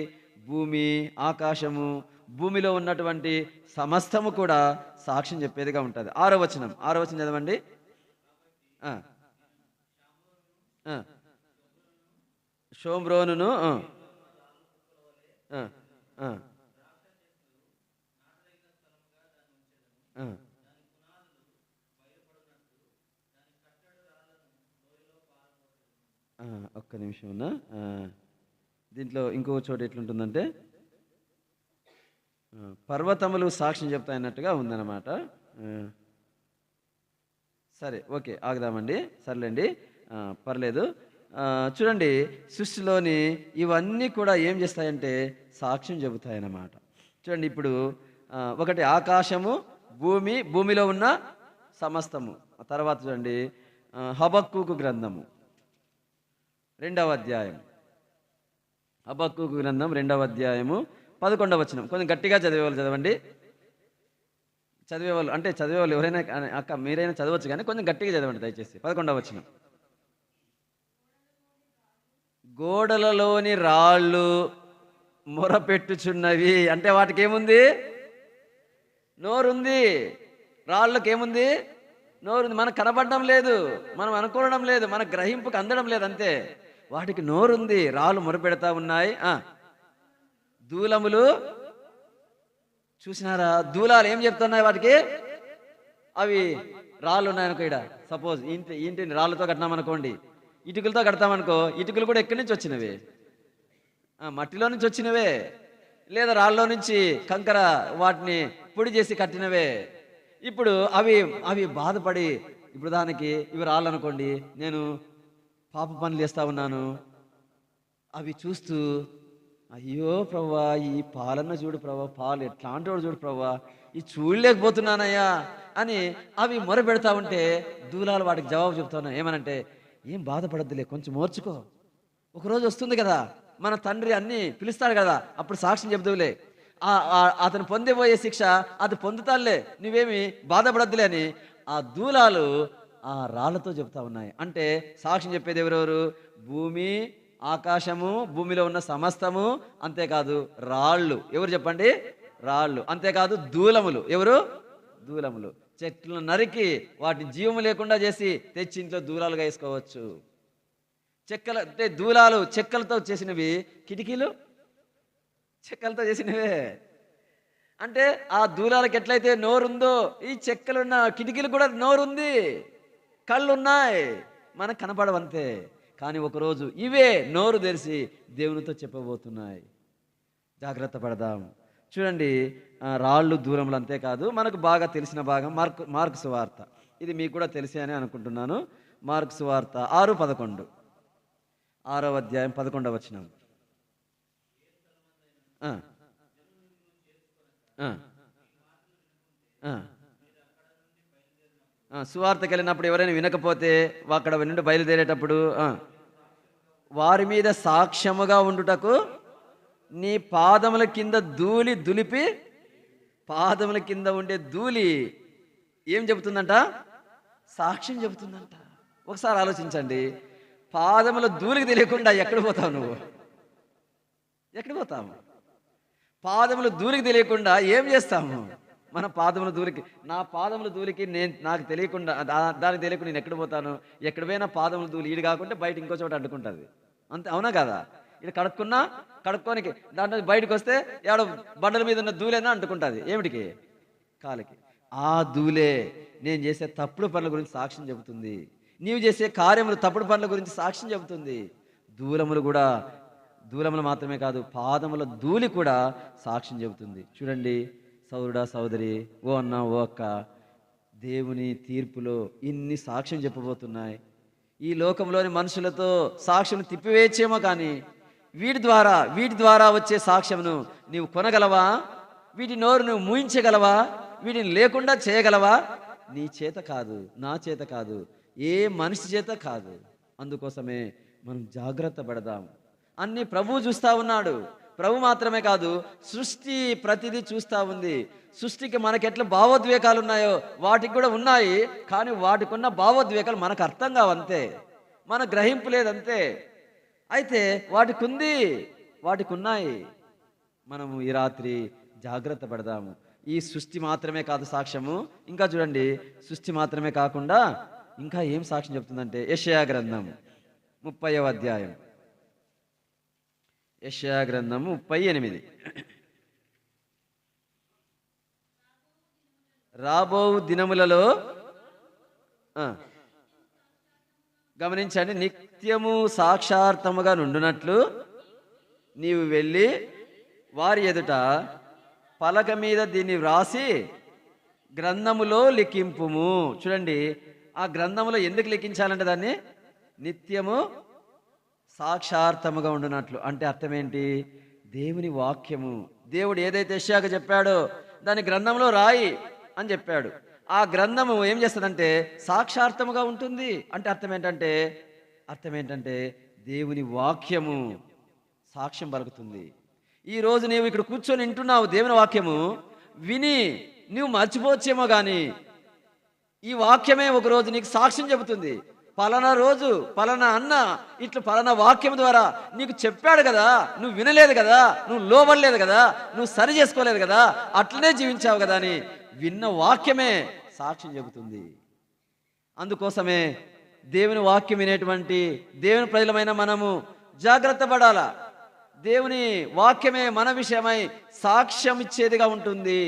S1: భూమి, ఆకాశము, భూమిలో ఉన్నటువంటి సమస్తము కూడా సాక్ష్యం చెప్పేదిగా ఉంటుంది. 6వ వచనం చదవండి. షోమ్రోనును ఒక్క నిమిషం ఉన్నా. దీంట్లో ఇంకో చోట ఎట్లుంటుందంటే పర్వతములు సాక్ష్యం చెప్తాయన్నట్టుగా ఉందన్నమాట. సరే, ఓకే, ఆగుదామండి. సర్లేండి, పర్లేదు. చూడండి సృష్టిలోని ఇవన్నీ కూడా ఏం చేస్తాయంటే సాక్ష్యం చెబుతాయన్నమాట. చూడండి ఇప్పుడు ఒకటి ఆకాశము, భూమి, భూమిలో ఉన్న సమస్తము. తర్వాత చూడండి హబక్కూకు గ్రంథము 2వ అధ్యాయం. హబక్కూకు గ్రంథం 2వ అధ్యాయము 11వ వచనం. కొంచెం గట్టిగా చదివేవాళ్ళు చదవండి. చదివేవాళ్ళు అంటే చదివేవాళ్ళు ఎవరైనా అక్క మీరైనా చదవచ్చు, కానీ కొంచెం గట్టిగా చదవండి దయచేసి. 11వ వచనం. గోడలలోని రాళ్ళు మొరపెట్టుచున్నవి. అంటే వాటికి ఏముంది? నోరుంది. రాళ్ళకి ఏముంది? నోరుంది. మనకు కనబడడం లేదు, మనం అనుకోవడం లేదు, మన గ్రహింపుకు అందడం లేదు, అంతే. వాటికి నోరుంది, రాళ్ళు మొరపెడతా ఉన్నాయి. దూలములు చూసినారా? దూలాలు ఏం చెప్తున్నాయి వాటికి? అవి రాళ్ళు ఉన్నాయనుకో, ఇక్కడ సపోజ్ ఇంటిని రాళ్ళతో కట్టినామనుకోండి, ఇటుకలతో కడతామనుకో, ఇటుకలు కూడా ఎక్కడి నుంచి వచ్చినవే? మట్టిలో నుంచి వచ్చినవే, లేదా రాళ్ళలో నుంచి కంకర వాటిని పొడి చేసి కట్టినవే. ఇప్పుడు అవి బాధపడి, ఇప్పుడు దానికి ఇవి రాళ్ళు అనుకోండి, నేను పాప పనులు చేస్తా ఉన్నాను, అవి చూస్తూ అయ్యో ప్రవ్వా, ఈ పాలన్న చూడు ప్రవ్వా, పాలు ఎట్లాంటి వాడు చూడు ప్రవ్వా, ఈ చూడలేకపోతున్నానయ్యా అని అవి మొరపెడతా ఉంటే దూలాలు వాటికి జవాబు చెప్తాను. ఏమనంటే, ఏం బాధపడద్దులే, కొంచెం ఓర్చుకో, ఒకరోజు వస్తుంది కదా, మన తండ్రి అన్నీ పిలుస్తాడు కదా, అప్పుడు సాక్ష్యం చెబుతువులే, అతను పొందిపోయే శిక్ష అది పొందుతాలే, నువ్వేమి బాధపడద్దులే అని ఆ దూలాలు ఆ రాళ్లతో చెప్తా ఉన్నాయి. అంటే సాక్ష్యం చెప్పేది ఎవరెవరు? భూమి, ఆకాశము, భూమిలో ఉన్న సమస్తము, అంతేకాదు రాళ్ళు. ఎవరు చెప్పండి? రాళ్ళు. అంతేకాదు దూలములు. ఎవరు? దూలములు. చెట్లను నరికి వాటిని జీవము లేకుండా చేసి తెచ్చి ఇంట్లో దూలాలుగా వేసుకోవచ్చు. చెక్కలు అంటే దూలాలు చెక్కలతో చేసినవి, కిటికీలు చెక్కలతో చేసినవే. అంటే ఆ దూలాలకు ఎట్లయితే నోరుందో, ఈ చెక్కలున్న కిటికీలు కూడా నోరుంది, కళ్ళున్నాయి, మనకు కనపడవంతే. కానీ ఒకరోజు ఇవే నోరు తెరిచి దేవునితో చెప్పబోతున్నాయి. జాగ్రత్త పడదాం. చూడండి రాళ్ళు, దూరములు, అంతేకాదు మనకు బాగా తెలిసిన భాగం మార్కు సువార్త. ఇది మీకు కూడా తెలిసే అని అనుకుంటున్నాను. మార్కు సువార్త 6:11, 6వ అధ్యాయం 11వ వచనం. సువార్తకి వెళ్ళినప్పుడు ఎవరైనా వినకపోతే అక్కడ నుండి బయలుదేరేటప్పుడు వారి మీద సాక్ష్యముగా ఉండుటకు నీ పాదముల కింద ధూళి దులిపి, పాదముల కింద ఉండే ధూళి ఏం చెబుతుందంట? సాక్ష్యం చెబుతుందంట. ఒకసారి ఆలోచించండి, పాదముల ధూళికి తెలియకుండా ఎక్కడ పోతావు నువ్వు? ఎక్కడ పోతాము? పాదముల ధూళికి తెలియకుండా ఏం చేస్తాము? మన పాదముల ధూళికి, నా పాదముల ధూళికి నాకు తెలియకుండా, దానికి తెలియకుండా నేను ఎక్కడ పోతాను? ఎక్కడ పోయినా పాదముల ధూళి ఈడు కాకుంటే బయట ఇంకో చోట అడ్డుకుంటుంది. అంతే, అవునా కదా? ఇది కడుక్కోనికి దాంట్లో బయటకు వస్తే ఏడో బండల మీద ఉన్న ధూళేనా అంటుకుంటుంది. ఏమిటికి? కాలికి. ఆ ధూళే నేను చేసే తప్పుడు పనుల గురించి సాక్ష్యం చెబుతుంది. నీవు చేసే కార్యములు తప్పుడు పనుల గురించి సాక్ష్యం చెబుతుంది. ధూళములు మాత్రమే కాదు, పాదముల ధూళి కూడా సాక్ష్యం చెబుతుంది. చూడండి సోదరుడా, సోదరి, ఓ అన్న, ఓ అక్క, దేవుని తీర్పులో ఇన్ని సాక్ష్యం చెప్పబోతున్నాయి. ఈ లోకంలోని మనుషులతో సాక్ష్యం తిప్పివేచేమో, కానీ వీటి ద్వారా వచ్చే సాక్ష్యమును నీవు కొనగలవా? వీటి నోరు నువ్వు మూయించగలవా? వీటిని లేకుండా చేయగలవా? నీ చేత కాదు, నా చేత కాదు, ఏ మనిషి చేత కాదు. అందుకోసమే మనం జాగ్రత్త పడదాం. అన్ని ప్రభువు చూస్తూ ఉన్నాడు. ప్రభు మాత్రమే కాదు, సృష్టి ప్రతిదీ చూస్తూ ఉంది. సృష్టికి మనకెట్లా భావోద్వేగాలు ఉన్నాయో వాటికి కూడా ఉన్నాయి, కానీ వాటికి ఉన్న భావోద్వేగాలు మనకు అర్థం కావంతే, మన గ్రహింపు లేదంతే. అయితే వాటికి ఉన్నాయి. మనము ఈ రాత్రి జాగ్రత్త పడదాము. ఈ సృష్టి మాత్రమే కాదు సాక్ష్యము, ఇంకా చూడండి, సృష్టి మాత్రమే కాకుండా ఇంకా ఏం సాక్ష్యం చెప్తుందంటే యెషయా గ్రంథం 30వ అధ్యాయం. యెషయా గ్రంథము 38. రాబో దినములలో గమనించండి, నిత్యము సాక్షార్థముగా నుండునట్లు నీవు వెళ్ళి వారి ఎదుట పలక మీద దీన్ని వ్రాసి గ్రంథములో లిఖింపుము. చూడండి, ఆ గ్రంథములో ఎందుకు లిఖించాలంటే దాన్ని నిత్యము సాక్షార్థముగా ఉండునట్లు అంటే అర్థం ఏంటి? దేవుని వాక్యము, దేవుడు ఏదైతే యెషయాకు చెప్పాడో దాని గ్రంథంలో రాయి అని చెప్పాడు. ఆ గ్రంథము ఏం చేస్తుందంటే సాక్షార్థముగా ఉంటుంది. అంటే అర్థం ఏంటంటే దేవుని వాక్యము సాక్ష్యం పలుకుతుంది. ఈరోజు నీవు ఇక్కడ కూర్చొని వింటున్నావు, దేవుని వాక్యము విని నువ్వు మర్చిపోవచ్చేమో, కానీ ఈ వాక్యమే ఒకరోజు నీకు సాక్ష్యం చెబుతుంది. పలానా రోజు పలానా అన్న ఇట్లా పలానా వాక్యం ద్వారా నీకు చెప్పాడు కదా, నువ్వు వినలేదు కదా, నువ్వు లోబడలేదు కదా, నువ్వు సరి చేసుకోలేదు కదా, అట్లనే జీవించావు కదా అని విన్న వాక్యమే సాక్ష్యం చెబుతుంది. అందుకోసమే దేవుని వాక్యం వినేటువంటి దేవుని ప్రజలమైన మనము జాగ్రత్త పడాలా. దేవుని వాక్యమే మన విషయమై సాక్ష్యం ఇచ్చేదిగా ఉంటుంది.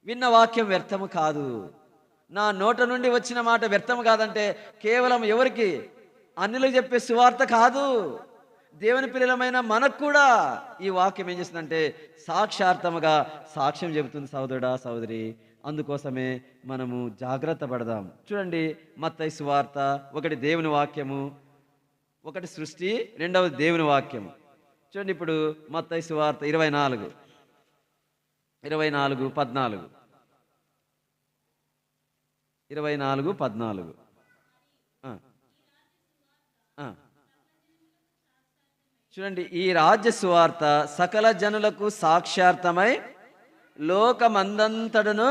S1: విన్న వాక్యం వ్యర్థము కాదు. నా నోట నుండి వచ్చిన మాట వ్యర్థం కాదంటే కేవలం ఎవరికి? అన్యులకు చెప్పే సువార్త కాదు, దేవుని పిల్లలమైన మనకు కూడా ఈ వాక్యం ఏం చేస్తుందంటే సాక్షార్థముగా సాక్ష్యం చెబుతుంది. సహోదరుడా, సహోదరి, అందుకోసమే మనము జాగ్రత్త పడదాం. చూడండి, మత్తయి సువార్త, ఒకటి దేవుని వాక్యము, ఒకటి సృష్టి, రెండవది దేవుని వాక్యము. చూడండి, ఇప్పుడు మత్తయి సువార్త 24:14. చూడండి, ఈ రాజ్య సువార్త సకల జనులకు సాక్షార్థమై లోకమందంతటను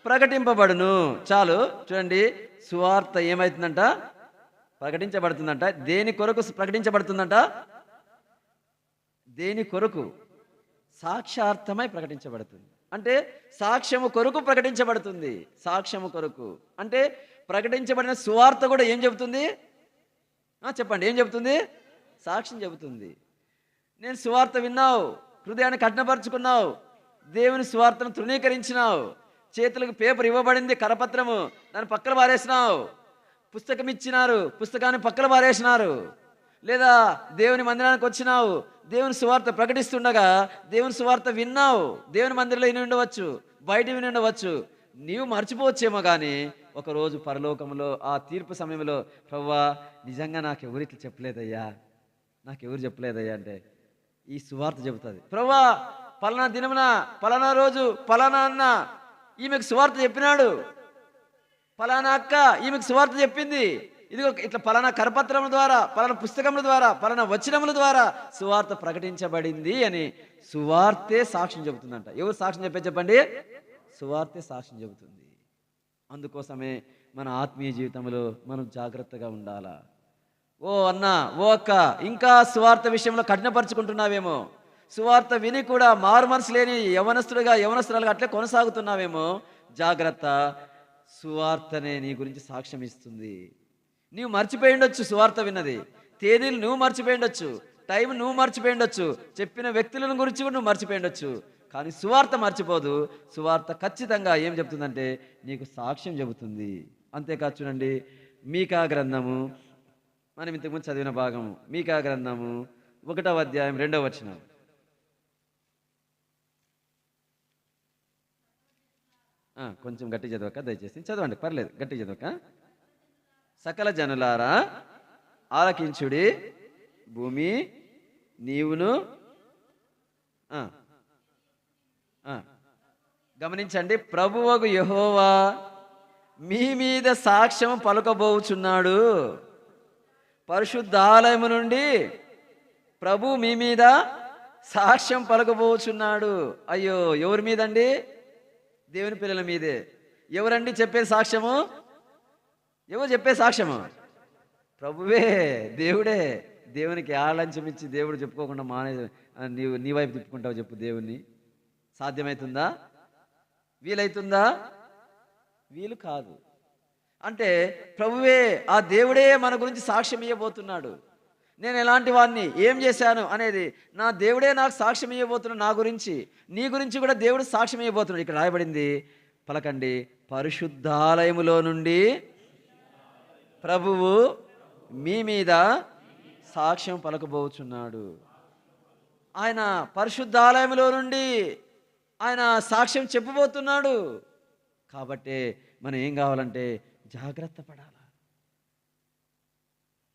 S1: ప్రకటింపబడును. చాలు. చూడండి, సువార్త ఏమైతుందంట? ప్రకటించబడుతుందంట. దేని కొరకు ప్రకటించబడుతుందంట? దేని కొరకు? సాక్షార్థమై ప్రకటించబడుతుంది. అంటే సాక్ష్యము కొరకు ప్రకటించబడుతుంది. సాక్ష్యము కొరకు అంటే ప్రకటించబడిన సువార్త కూడా ఏం చెబుతుంది? చెప్పండి, ఏం చెబుతుంది? సాక్ష్యం చెబుతుంది. నేను సువార్త విన్నావు, హృదయాన్ని కఠినపరుచుకున్నావు, దేవుని సువార్తను తృణీకరించినావు, చేతులకు పేపర్ ఇవ్వబడింది, కరపత్రము, దాన్ని పక్కన పారేసినావు, పుస్తకం ఇచ్చినారు, పుస్తకాన్ని పక్కన పారేసినారు, లేదా దేవుని మందిరానికి వచ్చినావు, దేవుని సువార్త ప్రకటిస్తుండగా దేవుని సువార్త విన్నావు, దేవుని మందిరంలో విని ఉండవచ్చు, బయట విని ఉండవచ్చు, నీవు మర్చిపోవచ్చేమో, కానీ ఒకరోజు పరలోకంలో ఆ తీర్పు సమయంలో ప్రభువా నిజంగా నాకెవరు ఇట్లా చెప్పలేదయ్యా, నాకెవరు చెప్పలేదయ్యా అంటే ఈ సువార్త చెబుతుంది. ప్రభువా పలానా దినమున పలానా రోజు పలానా అన్న ఈమెకు సువార్త చెప్పినాడు, పలానా అక్క ఈమెకు సువార్త చెప్పింది, ఇదిగో ఇట్లా పలానా కరపత్రముల ద్వారా, పలానా పుస్తకముల ద్వారా, పలానా వచనముల ద్వారా సువార్త ప్రకటించబడింది అని సువార్తే సాక్ష్యం చెబుతుందంట. ఎవరు సాక్ష్యం చెప్పండి? సువార్తే సాక్ష్యం చెబుతుంది. అందుకోసమే మన ఆత్మీయ జీవితంలో మనం జాగ్రత్తగా ఉండాలా. ఓ అన్న, ఓ అక్క, ఇంకా సువార్త విషయంలో కఠినపరుచుకుంటున్నావేమో, సువార్త విని కూడా మారు మనసు లేని యవనస్తురాలుగా అట్లే కొనసాగుతున్నావేమో, జాగ్రత్త. సువార్తనే నీ గురించి సాక్ష్యం ఇస్తుంది. నీవు మర్చిపోయి ఉండొచ్చు సువార్త విన్నది, తేదీలు నువ్వు మర్చిపోయి ఉండొచ్చు, టైం నువ్వు మర్చిపోయి ఉండొచ్చు, చెప్పిన వ్యక్తులను గురించి కూడా నువ్వు మర్చిపోయి ఉండొచ్చు. కానీ సువార్త మర్చిపోదు. సువార్త ఖచ్చితంగా ఏం చెబుతుందంటే నీకు సాక్ష్యం చెబుతుంది. అంతేకాదు, చూడండి, మీకా గ్రంథము, మనం ఇంతకుముందు చదివిన భాగము, మీకా గ్రంథము 1వ అధ్యాయం 2వ వచనం. కొంచెం గట్టి చదవక దయచేసి, చదవండి, పర్లేదు, గట్టి చదవక. సకల జనులారా ఆలకించుడి, భూమి నీవును. గమనించండి, ప్రభువగు యెహోవా మీ మీద సాక్ష్యం పలుకబోచున్నాడు. పరిశుద్ధాలయము నుండి ప్రభు మీ మీద సాక్ష్యం పలుకబోచున్నాడు. అయ్యో, ఎవరి మీదండి? దేవుని పిల్లల మీదే. ఎవరండి చెప్పే సాక్ష్యము? ఎవరు చెప్పే సాక్ష్యము? ప్రభువే, దేవుడే. దేవునికి ఆలంచం ఇచ్చి దేవుడు చెప్పుకోకుండా నీ వైపు తిప్పుకుంటావు చెప్పు దేవుణ్ణి? సాధ్యమవుతుందా? వీలైతుందా? వీలు కాదు. అంటే ప్రభువే, ఆ దేవుడే మన గురించి సాక్ష్యం ఇవ్వబోతున్నాడు. నేను ఎలాంటి వాడిని, ఏం చేశాను అనేది నా దేవుడే నాకు సాక్ష్యం ఇవ్వబోతున్నాడు. నా గురించి, నీ గురించి కూడా దేవుడు సాక్ష్యం ఇవ్వబోతున్నాడు. ఇక్కడ రాయబడింది, పలకండి, పరిశుద్ధాలయములో నుండి ప్రభువు మీ మీద సాక్ష్యం పలకబోచున్నాడు. ఆయన పరిశుద్ధాలయంలో నుండి ఆయన సాక్ష్యం చెప్పబోతున్నాడు. కాబట్టి మనం ఏం కావాలంటే జాగ్రత్త పడాలి.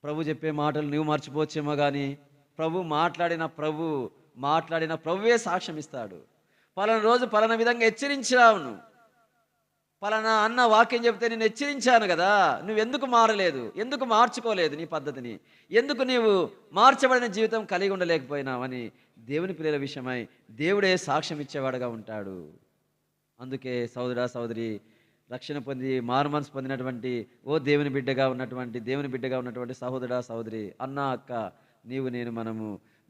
S1: ప్రభు చెప్పే మాటలు నువ్వు మర్చిపోవచ్చేమో, కానీ మాట్లాడిన ప్రభువే సాక్ష్యం ఇస్తాడు. పలానా రోజు పలానా విధంగా హెచ్చరించాను, పలానా అన్న వాక్యం చెప్తే నేను హెచ్చరించాను కదా, నువ్వెందుకు మారలేదు, ఎందుకు మార్చుకోలేదు నీ పద్ధతిని, ఎందుకు నీవు మార్చబడిన జీవితం కలిగి ఉండలేకపోయినావని దేవుని పిల్లల విషయమై దేవుడే సాక్ష్యం ఇచ్చేవాడుగా ఉంటాడు. అందుకే సోదరా సోదరి, రక్షణ పొంది మారు మనసు పొందినటువంటి దేవుని బిడ్డగా ఉన్నటువంటి సహోదరా సహోదరి, అన్న అక్క, నీవు నేను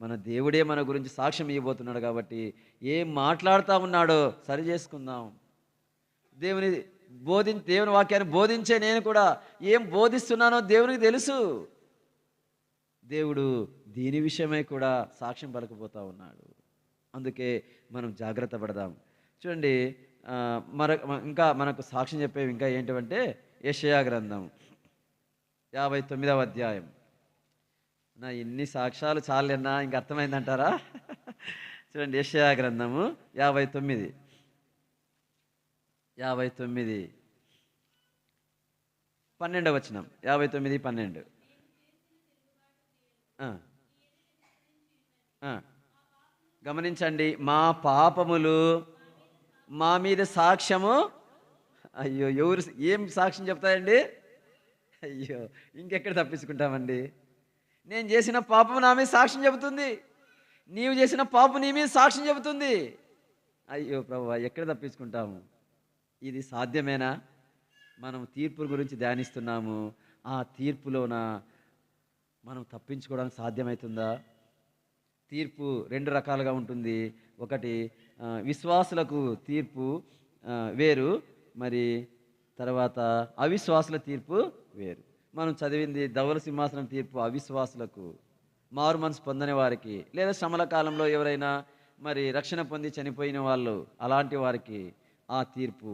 S1: మన దేవుడే మన గురించి సాక్ష్యం ఇవ్వబోతున్నాడు. కాబట్టి ఏం మాట్లాడుతూ ఉన్నాడో సరి చేసుకుందాం. దేవుని వాక్యాన్ని బోధించే నేను కూడా ఏం బోధిస్తున్నానో దేవునికి తెలుసు. దేవుడు దీని విషయమై కూడా సాక్ష్యం పలకపోతూ ఉన్నాడు. అందుకే మనం జాగ్రత్త పడదాం. చూడండి, ఇంకా మనకు సాక్ష్యం చెప్పేవి ఇంకా ఏంటంటే యెషయా గ్రంథం 59వ అధ్యాయం. నా ఇన్ని సాక్ష్యాలు చాలన్నా ఇంక అర్థమైందంటారా? చూడండి, యెషయా గ్రంథము 59 12వ వచనం. 59:12. గమనించండి, మా పాపములు మా మీద సాక్ష్యము. అయ్యో, ఎవరు ఏం సాక్ష్యం చెప్తాయండి? అయ్యో, ఇంకెక్కడ తప్పించుకుంటామండి? నేను చేసిన పాపము నా మీద సాక్ష్యం చెబుతుంది, నీవు చేసిన పాపం నీ మీద సాక్ష్యం చెబుతుంది. అయ్యో ప్రభువా, ఎక్కడ తప్పించుకుంటాము? ఇది సాధ్యమేనా? మనం తీర్పు గురించి ధ్యానిస్తున్నాము. ఆ తీర్పులోన మనం తప్పించుకోవడానికి సాధ్యమవుతుందా? తీర్పు 2 రకాలుగా ఉంటుంది. ఒకటి, విశ్వాసులకు తీర్పు వేరు, మరి తర్వాత అవిశ్వాసుల తీర్పు వేరు. మనం చదివింది ధవల సింహాసనం తీర్పు అవిశ్వాసులకు, మారు మనసు పొందని వారికి, లేదా శ్రమల కాలంలో ఎవరైనా మరి రక్షణ పొంది చనిపోయిన వాళ్ళు, అలాంటి వారికి ఆ తీర్పు.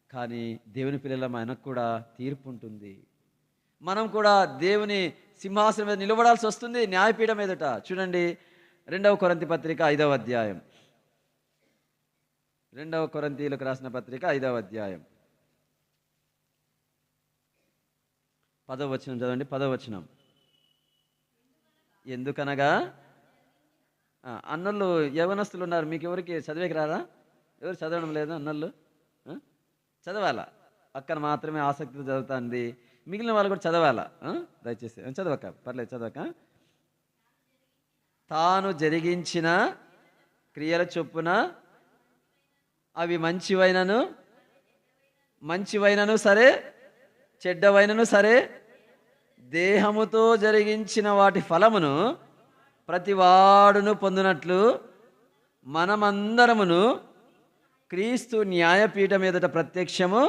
S1: కానీ దేవుని పిల్లల మనకు కూడా తీర్పు ఉంటుంది. మనం కూడా దేవుని సింహాసనం మీద నిలబడాల్సి వస్తుంది, న్యాయపీఠం ఎదుట. చూడండి, 2వ కొరింథీ పత్రిక 5వ అధ్యాయం. 2వ కొరింథీయులకు రాసిన పత్రిక 5వ అధ్యాయం 10వ వచనం చదవండి. 10వ వచనం. ఎందుకనగా అన్నలు యవనస్తులు ఉన్నారు, మీకు ఎవరికి చదివేకి రాదా? ఎవరు చదవడం లేదు? అన్నలు చదవాలా? అక్కడ మాత్రమే ఆసక్తితో చదువుతుంది, మిగిలిన వాళ్ళు కూడా చదవాలా. దయచేసి చదవక, పర్లేదు చదవక. తాను జరిగించిన క్రియల చొప్పున అవి మంచివైనను సరే చెడ్డవైనను సరే దేహముతో జరిగించిన వాటి ఫలమును ప్రతివాడును పొందినట్లు మనమందరమును క్రీస్తు న్యాయపీఠం ఎదుట ప్రత్యక్షము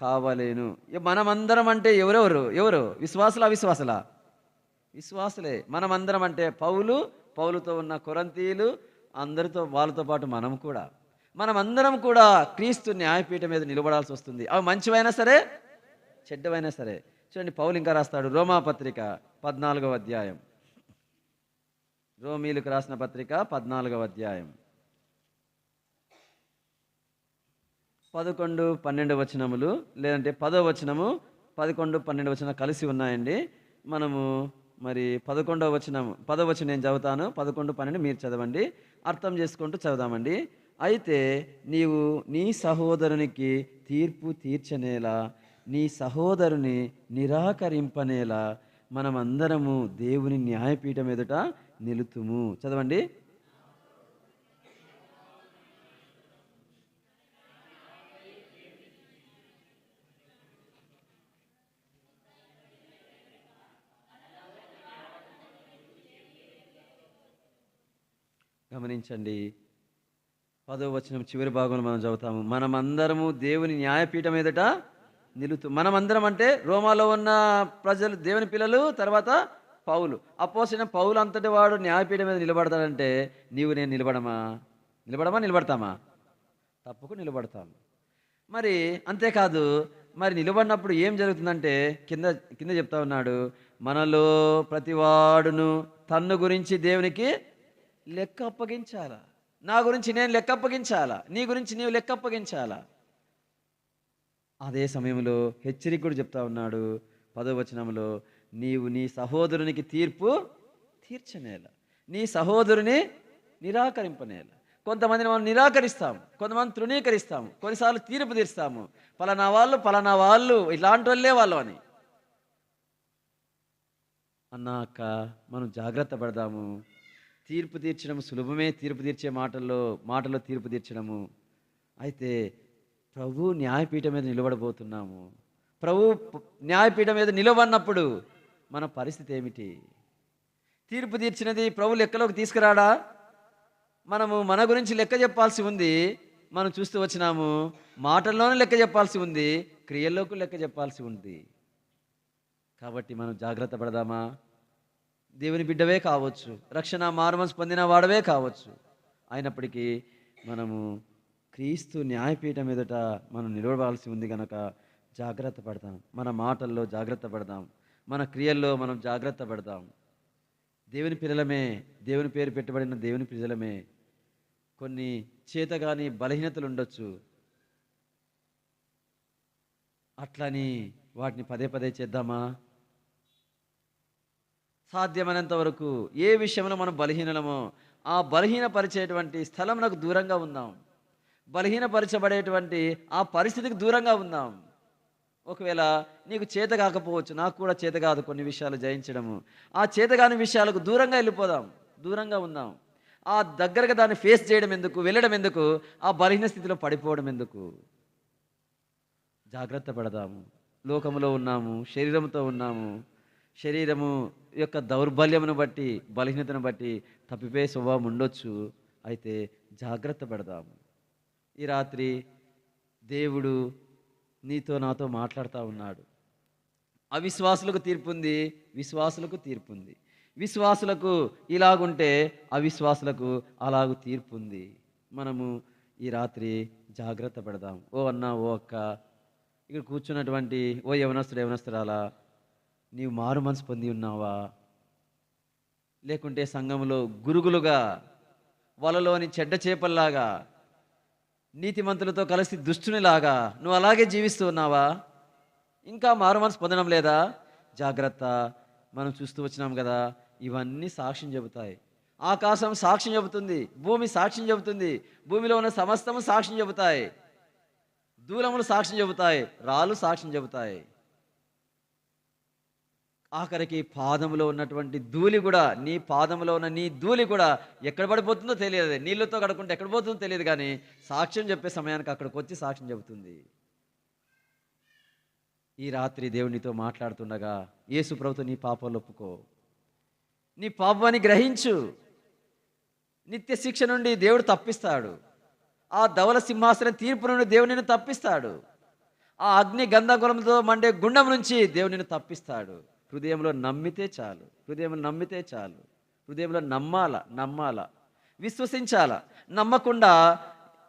S1: కావలేను. మనమందరం అంటే ఎవరు? విశ్వాసులా? విశ్వాసులే. మనమందరం అంటే పౌలుతో ఉన్న కొరంతీయులు అందరితో, వాళ్ళతో పాటు మనమందరం కూడా క్రీస్తు న్యాయపీఠం మీద నిలబడాల్సి వస్తుంది. అవి మంచివైనా సరే చెడ్డవైనా సరే. చూడండి, పౌలు ఇంకా రాస్తాడు, రోమాపత్రిక 14వ అధ్యాయం. రోమీలకు రాసిన పత్రిక 14వ అధ్యాయం 11, 12 వచనములు, లేదంటే 10వ వచనము, 11, 12 వచనం కలిసి ఉన్నాయండి. మనము మరి 11వ వచనం, 10వ వచనం నేను చదువుతాను, 11, 12 మీరు చదవండి, అర్థం చేసుకుంటూ చదువుదామండి. అయితే నీవు నీ సహోదరునికి తీర్పు తీర్చనేలా, నీ సహోదరుని నిరాకరింపనేలా మనమందరము దేవుని న్యాయపీఠం ఎదుట నిలుతుము. చదవండి. గమనించండి, 10వ వచనం చివరి భాగంలో మనం చదువుతాము, మనమందరము దేవుని న్యాయపీఠం ఎదుట నిలుతూ. మనమందరం అంటే రోమాలో ఉన్న ప్రజలు, దేవుని పిల్లలు, తర్వాత పౌలు. అపోసిన పౌలు అంతటి వాడు న్యాయపీఠం మీద నిలబడతాడంటే నీవు నేను నిలబడతామా? తప్పకుండా నిలబడతాము. మరి అంతేకాదు, మరి నిలబడినప్పుడు ఏం జరుగుతుందంటే కింద చెప్తా ఉన్నాడు, మనలో ప్రతివాడును తన్ను గురించి దేవునికి లెక్క అప్పగించాలా. నా గురించి నేను లెక్క అప్పగించాలా, నీ గురించి నీవు లెక్క అప్పగించాలా. అదే సమయంలో హెచ్చరిక కూడా చెప్తా ఉన్నాడు 10వ వచనంలో, నీవు నీ సహోదరునికి తీర్పు తీర్చనేలా, నీ సహోదరుని నిరాకరింపనేలా. కొంతమందిని మనం నిరాకరిస్తాము, కొంతమంది తృణీకరిస్తాము, కొన్నిసార్లు తీర్పు తీరుస్తాము, పలానా వాళ్ళు ఇలాంటి వాళ్ళు అని అన్నాక మనం జాగ్రత్త పడదాము. తీర్పు తీర్చడం సులభమే, తీర్పు తీర్చే మాటల్లో తీర్పు తీర్చడము. అయితే ప్రభు న్యాయపీఠం మీద నిలబడబోతున్నాము. ప్రభు న్యాయపీఠం మీద నిలబడినప్పుడు మన పరిస్థితి ఏమిటి? తీర్పు తీర్చినది ప్రభు లెక్కలోకి తీసుకురాడా? మనము మన గురించి లెక్క చెప్పాల్సి ఉంది. మనం చూస్తూ వచ్చినాము, మాటల్లోనే లెక్క చెప్పాల్సి ఉంది, క్రియల్లోకి లెక్క చెప్పాల్సి ఉంది. కాబట్టి మనం జాగ్రత్త పడదామా? దేవుని బిడ్డవే కావచ్చు, రక్షణ మారుమనసు పొందిన వాడవే కావచ్చు, అయినప్పటికీ మనము క్రీస్తు న్యాయపీఠం ఎదుట మనం నిలబడాల్సి ఉంది కనుక జాగ్రత్త పడదాం. మన మాటల్లో జాగ్రత్త పడదాం, మన క్రియల్లో మనం జాగ్రత్త పడదాం. దేవుని పిల్లలమే, దేవుని పేరు పెట్టబడిన దేవుని ప్రజలమే. కొన్ని చేతగాని బలహీనతలు ఉండొచ్చు, అట్లని వాటిని పదే చేద్దామా? సాధ్యమైనంత వరకు ఏ విషయంలో మనం బలహీనమో ఆ బలహీనపరిచేటువంటి స్థలంకు దూరంగా ఉందాం, బలహీనపరచబడేటువంటి ఆ పరిస్థితికి దూరంగా ఉందాం. ఒకవేళ నీకు చేత కాకపోవచ్చు, నాకు కూడా చేత కాదు కొన్ని విషయాలు జయించడము, ఆ చేతగాని విషయాలకు దూరంగా వెళ్ళిపోదాం, దూరంగా ఉందాం. ఆ దగ్గరగా దాన్ని ఫేస్ చేయడం ఎందుకు, వెళ్ళడం ఎందుకు, ఆ బలహీన స్థితిలో పడిపోవడం ఎందుకు? జాగ్రత్త పడదాము. లోకములో ఉన్నాము, శరీరంతో ఉన్నాము, శరీరము యొక్క దౌర్బల్యమును బట్టి, బలహీనతను బట్టి తప్పిపోయే స్వభావం ఉండొచ్చు. అయితే జాగ్రత్త పడదాము. ఈ రాత్రి దేవుడు నీతో నాతో మాట్లాడుతూ ఉన్నాడు. అవిశ్వాసులకు తీర్పుంది, విశ్వాసులకు తీర్పుంది. విశ్వాసులకు ఇలాగుంటే అవిశ్వాసులకు అలాగూ తీర్పుంది. మనము ఈ రాత్రి జాగ్రత్త పడదాం. ఓ అన్న, ఓ అక్క, ఇక్కడ కూర్చున్నటువంటి ఓ యవనస్తురాలా, నీవు మారు మనసు పొంది ఉన్నావా? లేకుంటే సంఘంలో గురుగులుగా వలలోని చెడ్డ చేపల్లాగా నీతిమంతులతో కలిసి దుష్టునిలాగా నువ్వు అలాగే జీవిస్తూ ఉన్నావా? ఇంకా మారు మనసు పొందడం లేదా? జాగ్రత్త. మనం చూస్తూ వచ్చినాం కదా, ఇవన్నీ సాక్ష్యం చెబుతాయి. ఆకాశం సాక్ష్యం చెబుతుంది, భూమి సాక్ష్యం చెబుతుంది, భూమిలో ఉన్న సమస్తము సాక్ష్యం చెబుతాయి. దూలములు సాక్ష్యం చెబుతాయి, రాళ్ళు సాక్ష్యం చెబుతాయి. ఆఖరికి పాదములో ఉన్నటువంటి ధూళి కూడా, నీ పాదములో ఉన్న నీ ధూళి కూడా ఎక్కడ పడిపోతుందో తెలియదు. నీళ్ళతో కడుక్కుంటే ఎక్కడ పోతుందో తెలియదు, కానీ సాక్ష్యం చెప్పే సమయానికి అక్కడికి వచ్చి సాక్ష్యం చెబుతుంది. ఈ రాత్రి దేవునితో మాట్లాడుతుండగా, యేసు ప్రభుతో నీ పాపాలు ఒప్పుకో, నీ పాపాన్ని గ్రహించు. నిత్య శిక్ష నుండి దేవుడు తప్పిస్తాడు. ఆ ధవల సింహాసనం తీర్పు నుండి దేవుడు నిన్ను తప్పిస్తాడు. ఆ అగ్ని గంధకులంతో మండే గుండం నుంచి దేవుడు నిన్ను తప్పిస్తాడు. హృదయంలో నమ్మితే చాలు, హృదయంలో నమ్మితే చాలు. హృదయంలో నమ్మాల, విశ్వసించాల. నమ్మకుండా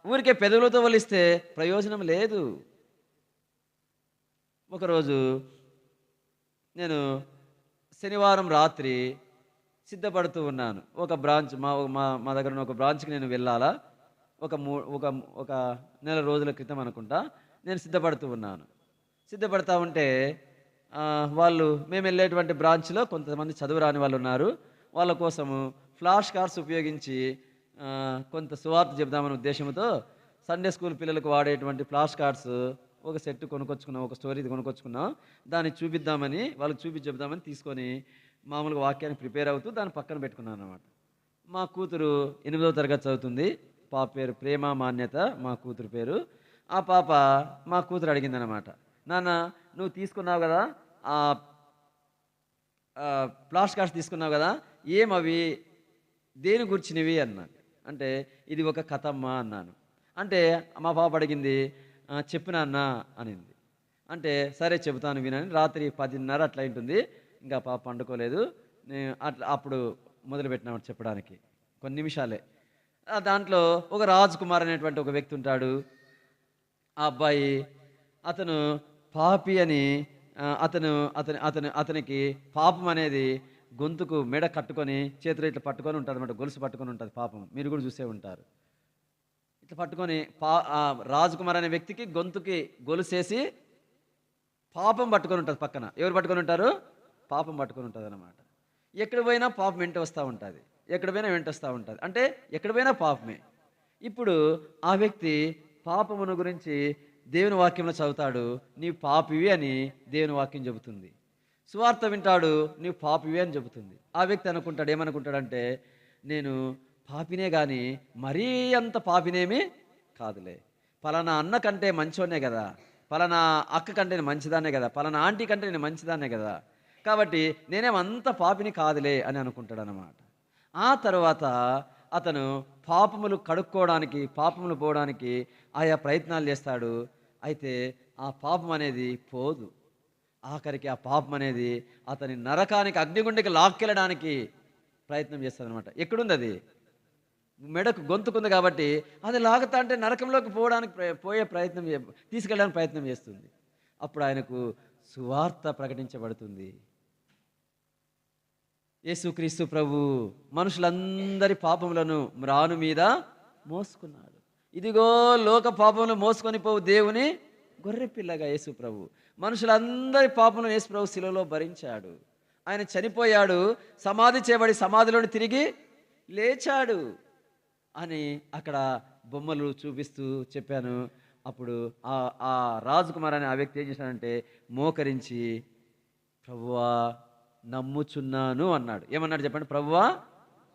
S1: ఊరికే పెదవులతో వలిస్తే ప్రయోజనం లేదు. ఒకరోజు నేను శనివారం రాత్రి సిద్ధపడుతూ ఉన్నాను. ఒక బ్రాంచ్ మా దగ్గర ఉన్న ఒక బ్రాంచ్కి నేను వెళ్ళాలా. ఒక నెల రోజుల క్రితం అనుకుంటా నేను సిద్ధపడుతూ ఉన్నాను. సిద్ధపడతా ఉంటే మేము వెళ్ళేటువంటి బ్రాంచ్లో కొంతమంది చదువు రాని వాళ్ళు ఉన్నారు. వాళ్ళ కోసము ఫ్లాష్ కార్డ్స్ ఉపయోగించి కొంత సువార్త చెప్దామనే ఉద్దేశంతో సండే స్కూల్ పిల్లలకు వాడేటువంటి ఫ్లాష్ కార్డ్స్ ఒక సెట్ కొనుక్కొచ్చుకున్నాం, ఒక స్టోరీ కొనుక్కొచ్చుకున్నాం. దాన్ని చూపిద్దామని, వాళ్ళకి చెప్దామని తీసుకొని మామూలుగా వాక్యానికి ప్రిపేర్ అవుతూ దాన్ని పక్కన పెట్టుకున్నాను అనమాట. మా కూతురు 8వ తరగతి చదువుతుంది. పాప పేరు ప్రేమ మాన్యత, మా కూతురు పేరు. ఆ పాప మా కూతురు అడిగిందనమాట, నాన్న నువ్వు తీసుకున్నావు కదా, ఆ ఫ్లాష్ కార్డ్స్ తీసుకున్నావు కదా, ఏమవి, దేని గురించినవి అన్నాను. అంటే ఇది ఒక కథమ్మా అన్నాను. అంటే మా పాప అడిగింది, చెప్పినా అన్న అనింది. అంటే సరే చెబుతాను వినని. రాత్రి 10:30 అట్లా ఉంటుంది. ఇంకా పాప పండుకోలేదు. నేను అప్పుడు మొదలుపెట్టినాడు చెప్పడానికి. కొన్ని నిమిషాలే. దాంట్లో ఒక రాజ్ కుమార్ అనేటువంటి ఒక వ్యక్తి ఉంటాడు. ఆ అబ్బాయి అతను పాపి అని అతనికి పాపం అనేది గొంతుకు మెడ కట్టుకొని చేతులు ఇట్లా పట్టుకొని ఉంటుంది అన్నమాట. గొలుసు పట్టుకొని ఉంటుంది పాపం. మీరు కూడా చూసే ఉంటారు. ఇట్లా పట్టుకొని రాజ్ కుమార్ అనే వ్యక్తికి గొంతుకి గొలుసేసి పాపం పట్టుకొని ఉంటుంది పక్కన. ఎవరు పట్టుకొని ఉంటారు? పాపం పట్టుకొని ఉంటుంది అన్నమాట. ఎక్కడ పోయినా పాపం వెంట వస్తూ ఉంటుంది, ఎక్కడ పోయినా వెంట వస్తూ ఉంటుంది. అంటే ఎక్కడ పోయినా పాపమే. ఇప్పుడు ఆ వ్యక్తి పాపమును గురించి దేవుని వాక్యంలో చదువుతాడు. నీవు పాపివి అని దేవుని వాక్యం చెబుతుంది. సువార్త వింటాడు, నీవు పాపివి అని చెబుతుంది. ఆ వ్యక్తి ఏమనుకుంటాడంటే, నేను పాపినే కానీ మరీ అంత పాపినేమి కాదులే, పలానా అన్న కంటే మంచోనే కదా, పలానా అక్క కంటే నేను మంచిదాన్నే కదా, పలానా ఆంటీ కంటే నేను మంచిదాన్నే కదా, కాబట్టి నేనేమంత పాపిని కాదులే అని అనుకుంటాడు అన్నమాట. ఆ తర్వాత అతను పాపములు కడుక్కోవడానికి, పాపములు పోవడానికి ఆయా ప్రయత్నాలు చేస్తాడు. అయితే ఆ పాపం అనేది పోదు. ఆఖరికి ఆ పాపం అనేది అతని నరకానికి, అగ్నిగుండికి లాక్కెళ్ళడానికి ప్రయత్నం చేస్తుంది అనమాట. ఎక్కడుంది అది? మెడకు గొంతుకుంది కాబట్టి అది లాగుతా అంటే నరకంలోకి తీసుకెళ్ళడానికి ప్రయత్నం చేస్తుంది. అప్పుడు ఆయనకు సువార్త ప్రకటించబడుతుంది. యేసుక్రీస్తు ప్రభు మనుషులందరి పాపములను మ్రాను మీద మోసుకున్నాడు. ఇదిగో లోక పాపములు మోసుకొని పోవు దేవుని గొర్రెపిల్లగా యేసు ప్రభు మనుషులందరి పాపములను యేసు ప్రభు శిలువలో భరించాడు. ఆయన చనిపోయాడు, సమాధి చేయబడి సమాధిలోని తిరిగి లేచాడు అని అక్కడ బొమ్మలు చూపిస్తూ చెప్పాను. అప్పుడు ఆ రాజ్ కుమార్ అనే ఆ వ్యక్తి ఏం చేశాడంటే మోకరించి, ప్రభువా నమ్ముచున్నాను అన్నాడు. ఏమన్నాడు చెప్పండి? ప్రభువా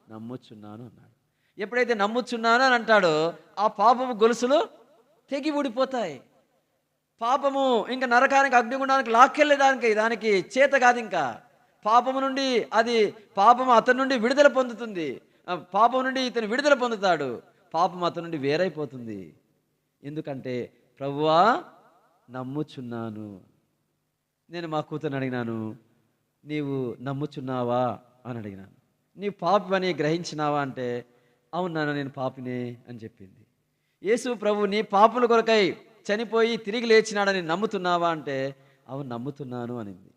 S1: నమ్ముచున్నాను అన్నాడు. ఎప్పుడైతే నమ్ముచున్నాను అని అంటాడో ఆ పాపము గొలుసులు తెగి ఊడిపోతాయి. పాపము ఇంకా నరకానికి, అగ్నిగుండానికి లాక్కెళ్ళడానికి దానికి చేత కాదు. ఇంకా పాపము నుండి పాపము అతని నుండి విడుదల పొందుతుంది. పాపం నుండి ఇతను విడుదల పొందుతాడు. పాపం అతని నుండి వేరైపోతుంది. ఎందుకంటే ప్రభువా నమ్ముచున్నాను. నేను మా కూతురుని అడిగినాను, నీవు నమ్ముచున్నావా అని అడిగినాను. నీవు పాపిని గ్రహించినావా అంటే, అవును నాన్న నేను పాపినే అని చెప్పింది. యేసు ప్రభు నీ పాపుల కొరకై చనిపోయి తిరిగి లేచినాడని నమ్ముతున్నావా అంటే, అవును నమ్ముతున్నాను అనింది.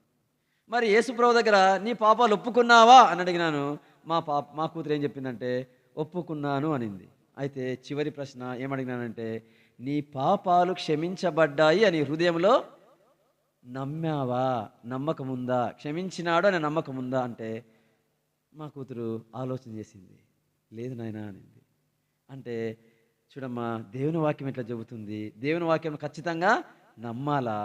S1: మరి యేసు ప్రభు దగ్గర నీ పాపాలు ఒప్పుకున్నావా అని అడిగినాను. మా కూతురు ఏం చెప్పిందంటే ఒప్పుకున్నాను అనింది. అయితే చివరి ప్రశ్న ఏమడిగినానంటే, నీ పాపాలు క్షమించబడ్డాయి అని హృదయంలో నమ్మావా? నమ్మకం ఉందా? క్షమించినాడు అనే నమ్మకం ఉందా అంటే మా కూతురు ఆలోచన చేసింది. లేదు నాయనా అనింది. అంటే చూడమ్మా, దేవుని వాక్యం ఎట్లా చెబుతుంది? దేవుని వాక్యం ఖచ్చితంగా నమ్మాలా?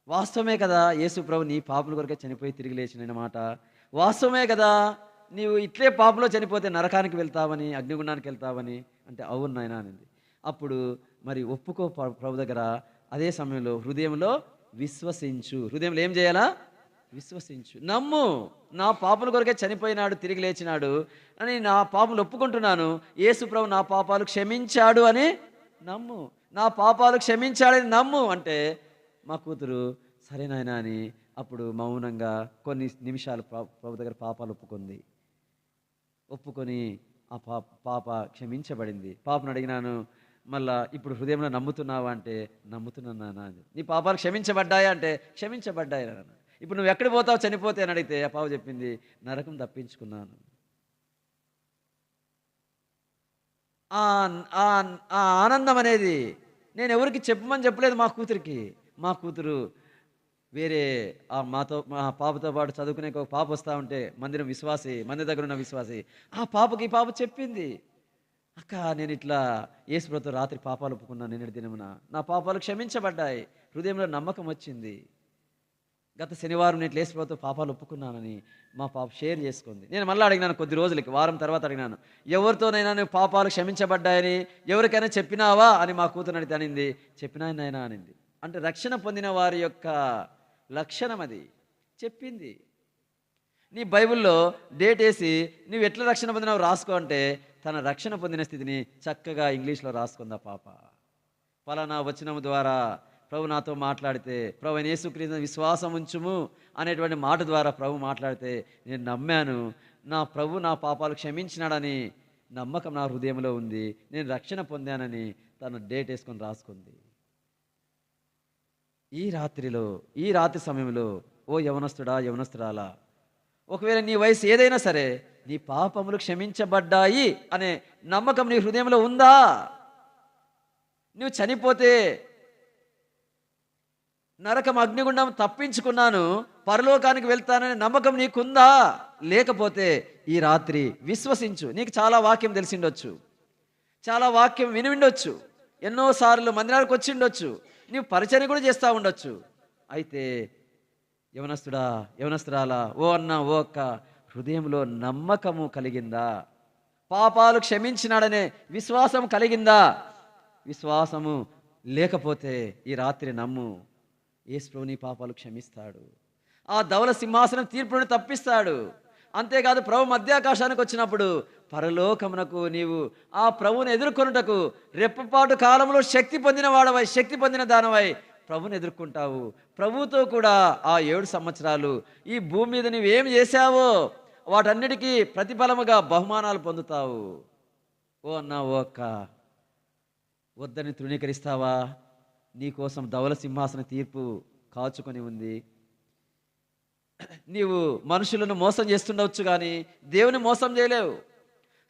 S1: వాస్తవమే కదా, యేసు ప్రభు నీ పాపల కొరకే చనిపోయి తిరిగి లేచిన మాట వాస్తవమే కదా. నీవు ఇట్లే పాపలో చనిపోతే నరకానికి వెళ్తావని, అగ్నిగుండానికి వెళ్తావని అంటే అవును నాయనా అనింది. అప్పుడు మరి ఒప్పుకో ప్రభు దగ్గర. అదే సమయంలో హృదయంలో విశ్వసించు. హృదయంలో ఏం చేయాలా? విశ్వసించు, నమ్ము. నా పాపల కొరకే చనిపోయినాడు, తిరిగి లేచినాడు అని, నా పాపలు ఒప్పుకుంటున్నాను, యేసు ప్రభు నా పాపాలు క్షమించాడు అని నమ్ము. నా పాపాలు క్షమించాడని నమ్ము అంటే మా కూతురు సరేనాయనా అని అప్పుడు మౌనంగా కొన్ని నిమిషాలు ప్రభు దగ్గర పాపాలు ఒప్పుకొని ఆ పాప క్షమించబడింది. పాపను అడిగినాను, మళ్ళా ఇప్పుడు హృదయంలో నమ్ముతున్నావా అంటే నమ్ముతున్నాను నాన్న. నీ పాపాలు క్షమించబడ్డాయా అంటే క్షమించబడ్డాయి నాన్న. ఇప్పుడు నువ్వు ఎక్కడికి పోతావు చనిపోతే అని అడిగితే ఆ పాప చెప్పింది, నరకం తప్పించుకున్నాను. ఆ ఆనందం అనేది నేను ఎవరికి చెప్పమని చెప్పలేదు మా కూతురికి. మా కూతురు వేరే మా పాపతో పాటు చదువుకునే ఒక పాప వస్తూ ఉంటే, మందిరం దగ్గర ఉన్న విశ్వాసి, ఆ పాపకి ఈ పాప చెప్పింది, అక్క నేను ఇట్లా యేసు ప్రభుతో రాత్రి పాపాలు ఒప్పుకున్నాను, నిన్నటి దినమున నా పాపాలు క్షమించబడ్డాయి, హృదయంలో నమ్మకం వచ్చింది, గత శనివారం నేను యేసు ప్రభుతో పాపాలు ఒప్పుకున్నానని మా పాప షేర్ చేసుకుంది. నేను మళ్ళీ అడిగినాను, కొద్ది రోజులకి వారం తర్వాత అడిగినాను, ఎవరితోనైనా నువ్వు పాపాలు క్షమించబడ్డాయని ఎవరికైనా చెప్పినావా అని మా కూతురు అడిగితే అనింది, చెప్పినాయనైనా అనింది. అంటే రక్షణ పొందిన వారి యొక్క లక్షణం అది. చెప్పింది. నీ బైబిల్లో డేట్ వేసి నువ్వు ఎట్లా రక్షణ పొందినావు రాసుకో అంటే తన రక్షణ పొందిన స్థితిని చక్కగా ఇంగ్లీష్లో రాసుకుందా పాప. ఫలానా వచనము ద్వారా ప్రభు నాతో మాట్లాడితే, ప్రభు యేసుక్రీస్తు విశ్వాసం ఉంచుము అనేటువంటి మాట ద్వారా ప్రభు మాట్లాడితే నేను నమ్మాను, నా ప్రభు నా పాపాలు క్షమించినాడని నమ్మకం నా హృదయంలో ఉంది, నేను రక్షణ పొందానని తను డేట్ వేసుకొని రాసుకుంది. ఈ రాత్రి సమయంలో ఓ యవనస్తురాలా, ఒకవేళ నీ వయసు ఏదైనా సరే నీ పాపములు క్షమించబడ్డాయి అనే నమ్మకం నీ హృదయంలో ఉందా? నువ్వు చనిపోతే నరకం అగ్నిగుండం తప్పించుకున్నాను, పరలోకానికి వెళ్తాననే నమ్మకం నీకుందా? లేకపోతే ఈ రాత్రి విశ్వసించు. నీకు చాలా వాక్యం తెలిసిండొచ్చు, చాలా వాక్యం వినిండొచ్చు, ఎన్నోసార్లు మందిరానికి వచ్చిండొచ్చు, నీవు పరిచయం కూడా చేస్తూ ఉండొచ్చు. అయితే యవనస్తురాలా, ఓ అన్న ఓ అక్క, హృదయంలో నమ్మకము కలిగిందా? పాపాలు క్షమించినాడనే విశ్వాసం కలిగిందా? విశ్వాసము లేకపోతే ఈ రాత్రి నమ్ము, యేసు ప్రభువు నీ పాపాలు క్షమిస్తాడు, ఆ ధవల సింహాసనం తీర్పును తప్పిస్తాడు. అంతేకాదు ప్రభు మధ్యాకాశానికి వచ్చినప్పుడు పరలోకమునకు నీవు ఆ ప్రభువుని ఎదుర్కొనుటకు రెప్పపాటు కాలంలో శక్తి పొందిన దానవై ప్రభుని ఎదుర్కొంటావు. ప్రభువుతో కూడా ఆ 7 సంవత్సరాలు ఈ భూమి మీద నువ్వేం చేశావో వాటన్నిటికీ ప్రతిఫలముగా బహుమానాలు పొందుతావు. ఓ అన్నా ఓ అక్క, వద్దని తృణీకరిస్తావా? నీకోసం ధవల సింహాసన తీర్పు కాచుకొని ఉంది. నీవు మనుషులను మోసం చేస్తుండవచ్చు కానీ దేవుని మోసం చేయలేవు,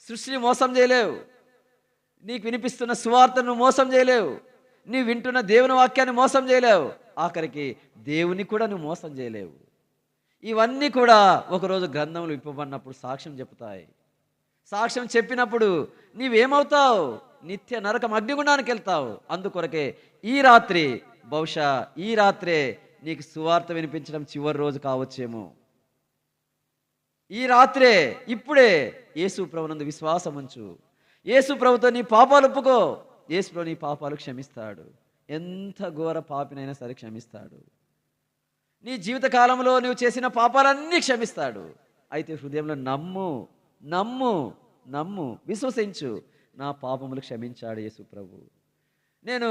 S1: సృష్టిని మోసం చేయలేవు, నీకు వినిపిస్తున్న సువార్తను మోసం చేయలేవు, నీవు వింటున్న దేవుని వాక్యాన్ని మోసం చేయలేవు, ఆఖరికి దేవుని కూడా నువ్వు మోసం చేయలేవు. ఇవన్నీ కూడా ఒకరోజు గ్రంథంలో విప్పబడినప్పుడు సాక్ష్యం చెప్తాయి. సాక్ష్యం చెప్పినప్పుడు నీవేమవుతావు? నిత్య నరకం అగ్నిగుండానికి వెళ్తావు. అందుకొరకే బహుశా ఈ రాత్రే నీకు సువార్త వినిపించడం చివరి రోజు కావచ్చేమో. ఈ రాత్రే, ఇప్పుడే యేసు ప్రభునందు విశ్వాసం ఉంచు. యేసు ప్రభుతో నీ పాపాలు ఒప్పుకో. యేసు ప్రభు నీ పాపాలు క్షమిస్తాడు. ఎంత ఘోర పాపినైనా సరే క్షమిస్తాడు. నీ జీవిత కాలంలో నువ్వు చేసిన పాపాలన్నీ క్షమిస్తాడు. అయితే హృదయంలో నమ్ము, విశ్వసించు, నా పాపములు క్షమించాడు యేసు ప్రభు. నేను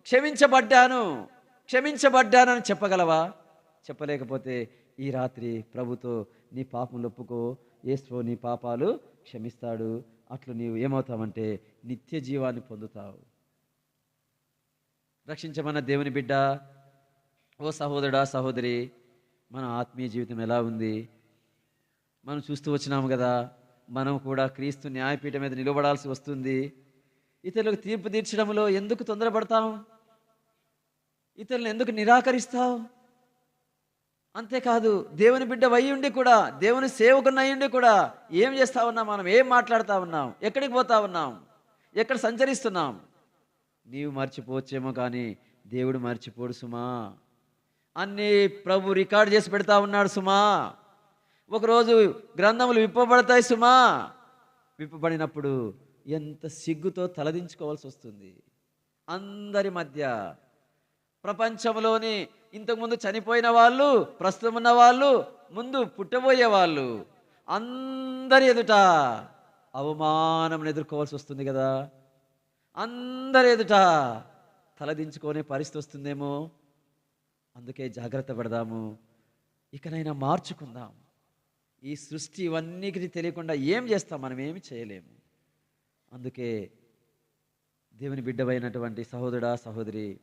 S1: క్షమించబడ్డానని చెప్పగలవా? చెప్పలేకపోతే ఈ రాత్రి ప్రభుతో నీ పాపములు ఒప్పుకో. యేసు నీ పాపాలు క్షమిస్తాడు. అట్లు నీవు ఏమవుతావంటే నిత్య జీవాన్ని పొందుతావు. రక్షించమన్న దేవుని బిడ్డ, ఓ సహోదరుడా సహోదరి, మన ఆత్మీయ జీవితం ఎలా ఉంది? మనం చూస్తూ వచ్చినాము కదా, మనం కూడా క్రీస్తు న్యాయపీఠం మీద నిలబడాల్సి వస్తుంది. ఇతరులకు తీర్పు తీర్చడంలో ఎందుకు తొందరపడతాం? ఇతరులను ఎందుకు నిరాకరిస్తావు? అంతేకాదు, దేవుని బిడ్డ అయ్యుండి కూడా, దేవుని సేవకుని అయ్యుండి కూడా ఏం చేస్తా ఉన్నాం? మనం ఏం మాట్లాడుతూ ఉన్నాం? ఎక్కడికి పోతా ఉన్నాం? ఎక్కడ సంచరిస్తున్నాం? నీవు మర్చిపోవచ్చేమో కానీ దేవుడు మర్చిపోడు సుమా. అన్నీ ప్రభు రికార్డ్ చేసి పెడతా ఉన్నాడు సుమా. ఒకరోజు గ్రంథములు విప్పబడతాయి సుమా. విప్పబడినప్పుడు ఎంత సిగ్గుతో తలదించుకోవాల్సి వస్తుంది. అందరి మధ్య ప్రపంచంలోని ఇంతకుముందు చనిపోయిన వాళ్ళు, ప్రస్తుతం ఉన్న వాళ్ళు, ముందు పుట్టబోయే వాళ్ళు, అందరి ఎదుట అవమానం ఎదుర్కోవాల్సి వస్తుంది కదా. అందరి ఎదుట తలదించుకునే పరిస్థితి వస్తుందేమో. అందుకే జాగ్రత్త పడదాము. ఇకనైనా మార్చుకుందాం. ఈ సృష్టి ఇవన్నీకి తెలియకుండా ఏం చేస్తాం? మనం ఏమి చేయలేము. అందుకే దేవుని బిడ్డవైనటువంటి సహోదరుడా, సహోదరి,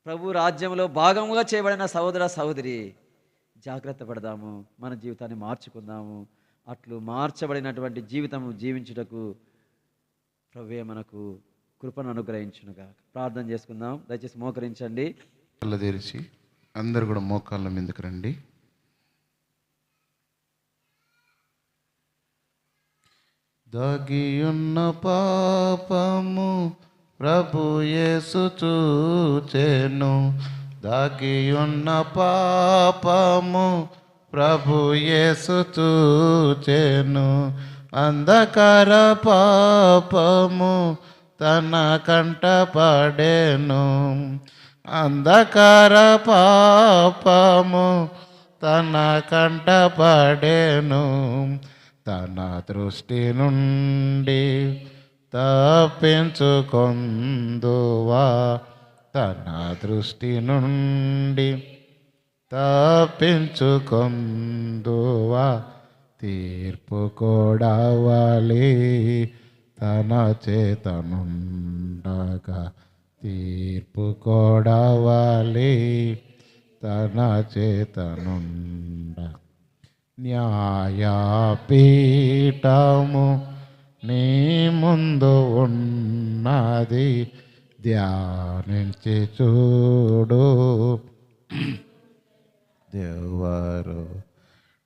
S1: ప్రభు రాజ్యంలో భాగముగా చేయబడిన సహోదర, సహోదరి, జాగ్రత్త పడదాము. మన జీవితాన్ని మార్చుకుందాము. అట్లు మార్చబడినటువంటి జీవితము జీవించుటకు ప్రభువే మనకు కృపను అనుగ్రహించునుగా. ప్రార్థన చేసుకుందాం. దయచేసి మోకరించండి.
S2: కళ్ళ తెరిచి అందరు కూడా మోకాళ్ళ మీదకి రండి. దాగియున్న పాపము ప్రభు యేసు చూచెను. దాగియున్న పాపము ప్రభు యేసు చూచెను. అంధకార పాపము తన కంట పడెను. అంధకార పాపము తన కంట పడెను. తన దృష్టి నుండి తప్పించుకొందువా. తన దృష్టి నుండి తప్పించుకొందువా. తీర్పు కొడవలి తన చేతనుండగా. తీర్పు కొడవలి తన చేతనుండగా. న్యాయపీఠము నీ ముందు ఉన్నది, ధ్యానించి చూడు. దేవరు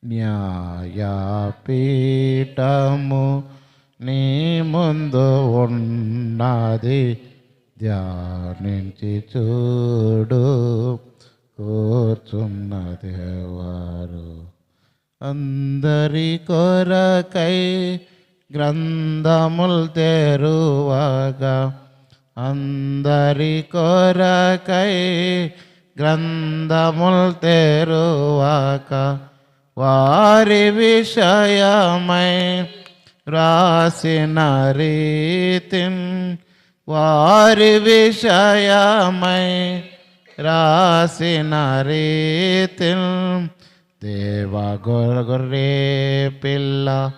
S2: న్యాయపీఠము నీ ముందు ఉన్నది, ధ్యానించి చూడు. కూర్చున్న దేవరు అందరి కొరకై గ్రంథములు తెరువగా. అందరి కొరకై గ్రంథములు తెరువక. వారి విషయమై రాసిన రీతిన్, వారి విషయమై రాసిన రీతిన్. దేవ గొర్రె పిల్ల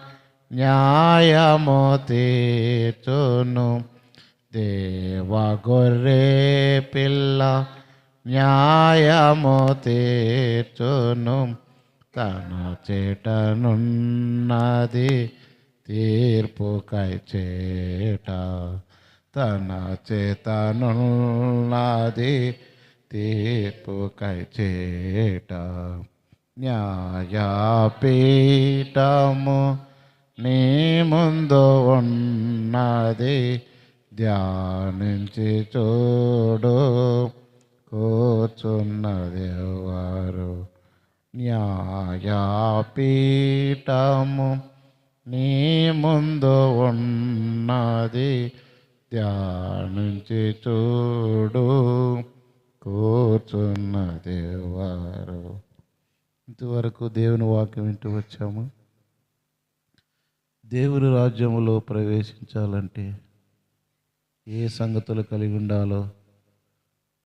S2: న్యాయము తీర్చును. దేవ గొర్రె పిల్ల న్యాయము తీర్చును. తన చేటనున్నది తీర్పుకై చేట. తన చేతనున్నది తీర్పుకై చేట. న్యాయపీఠము నీ ముందు ఉన్నది, ధ్యానించి చూడు. కూర్చున్నది ఎవరు? న్యాయపీఠము నీ ముందు ఉన్నది, ధ్యానించి చూడు. కూర్చున్నది ఎవరు? ఇంతవరకు దేవుని వాక్యం వింటూ వచ్చాము. దేవుని రాజ్యములో ప్రవేశించాలంటే ఏ సంగతులు కలిగి ఉండాలో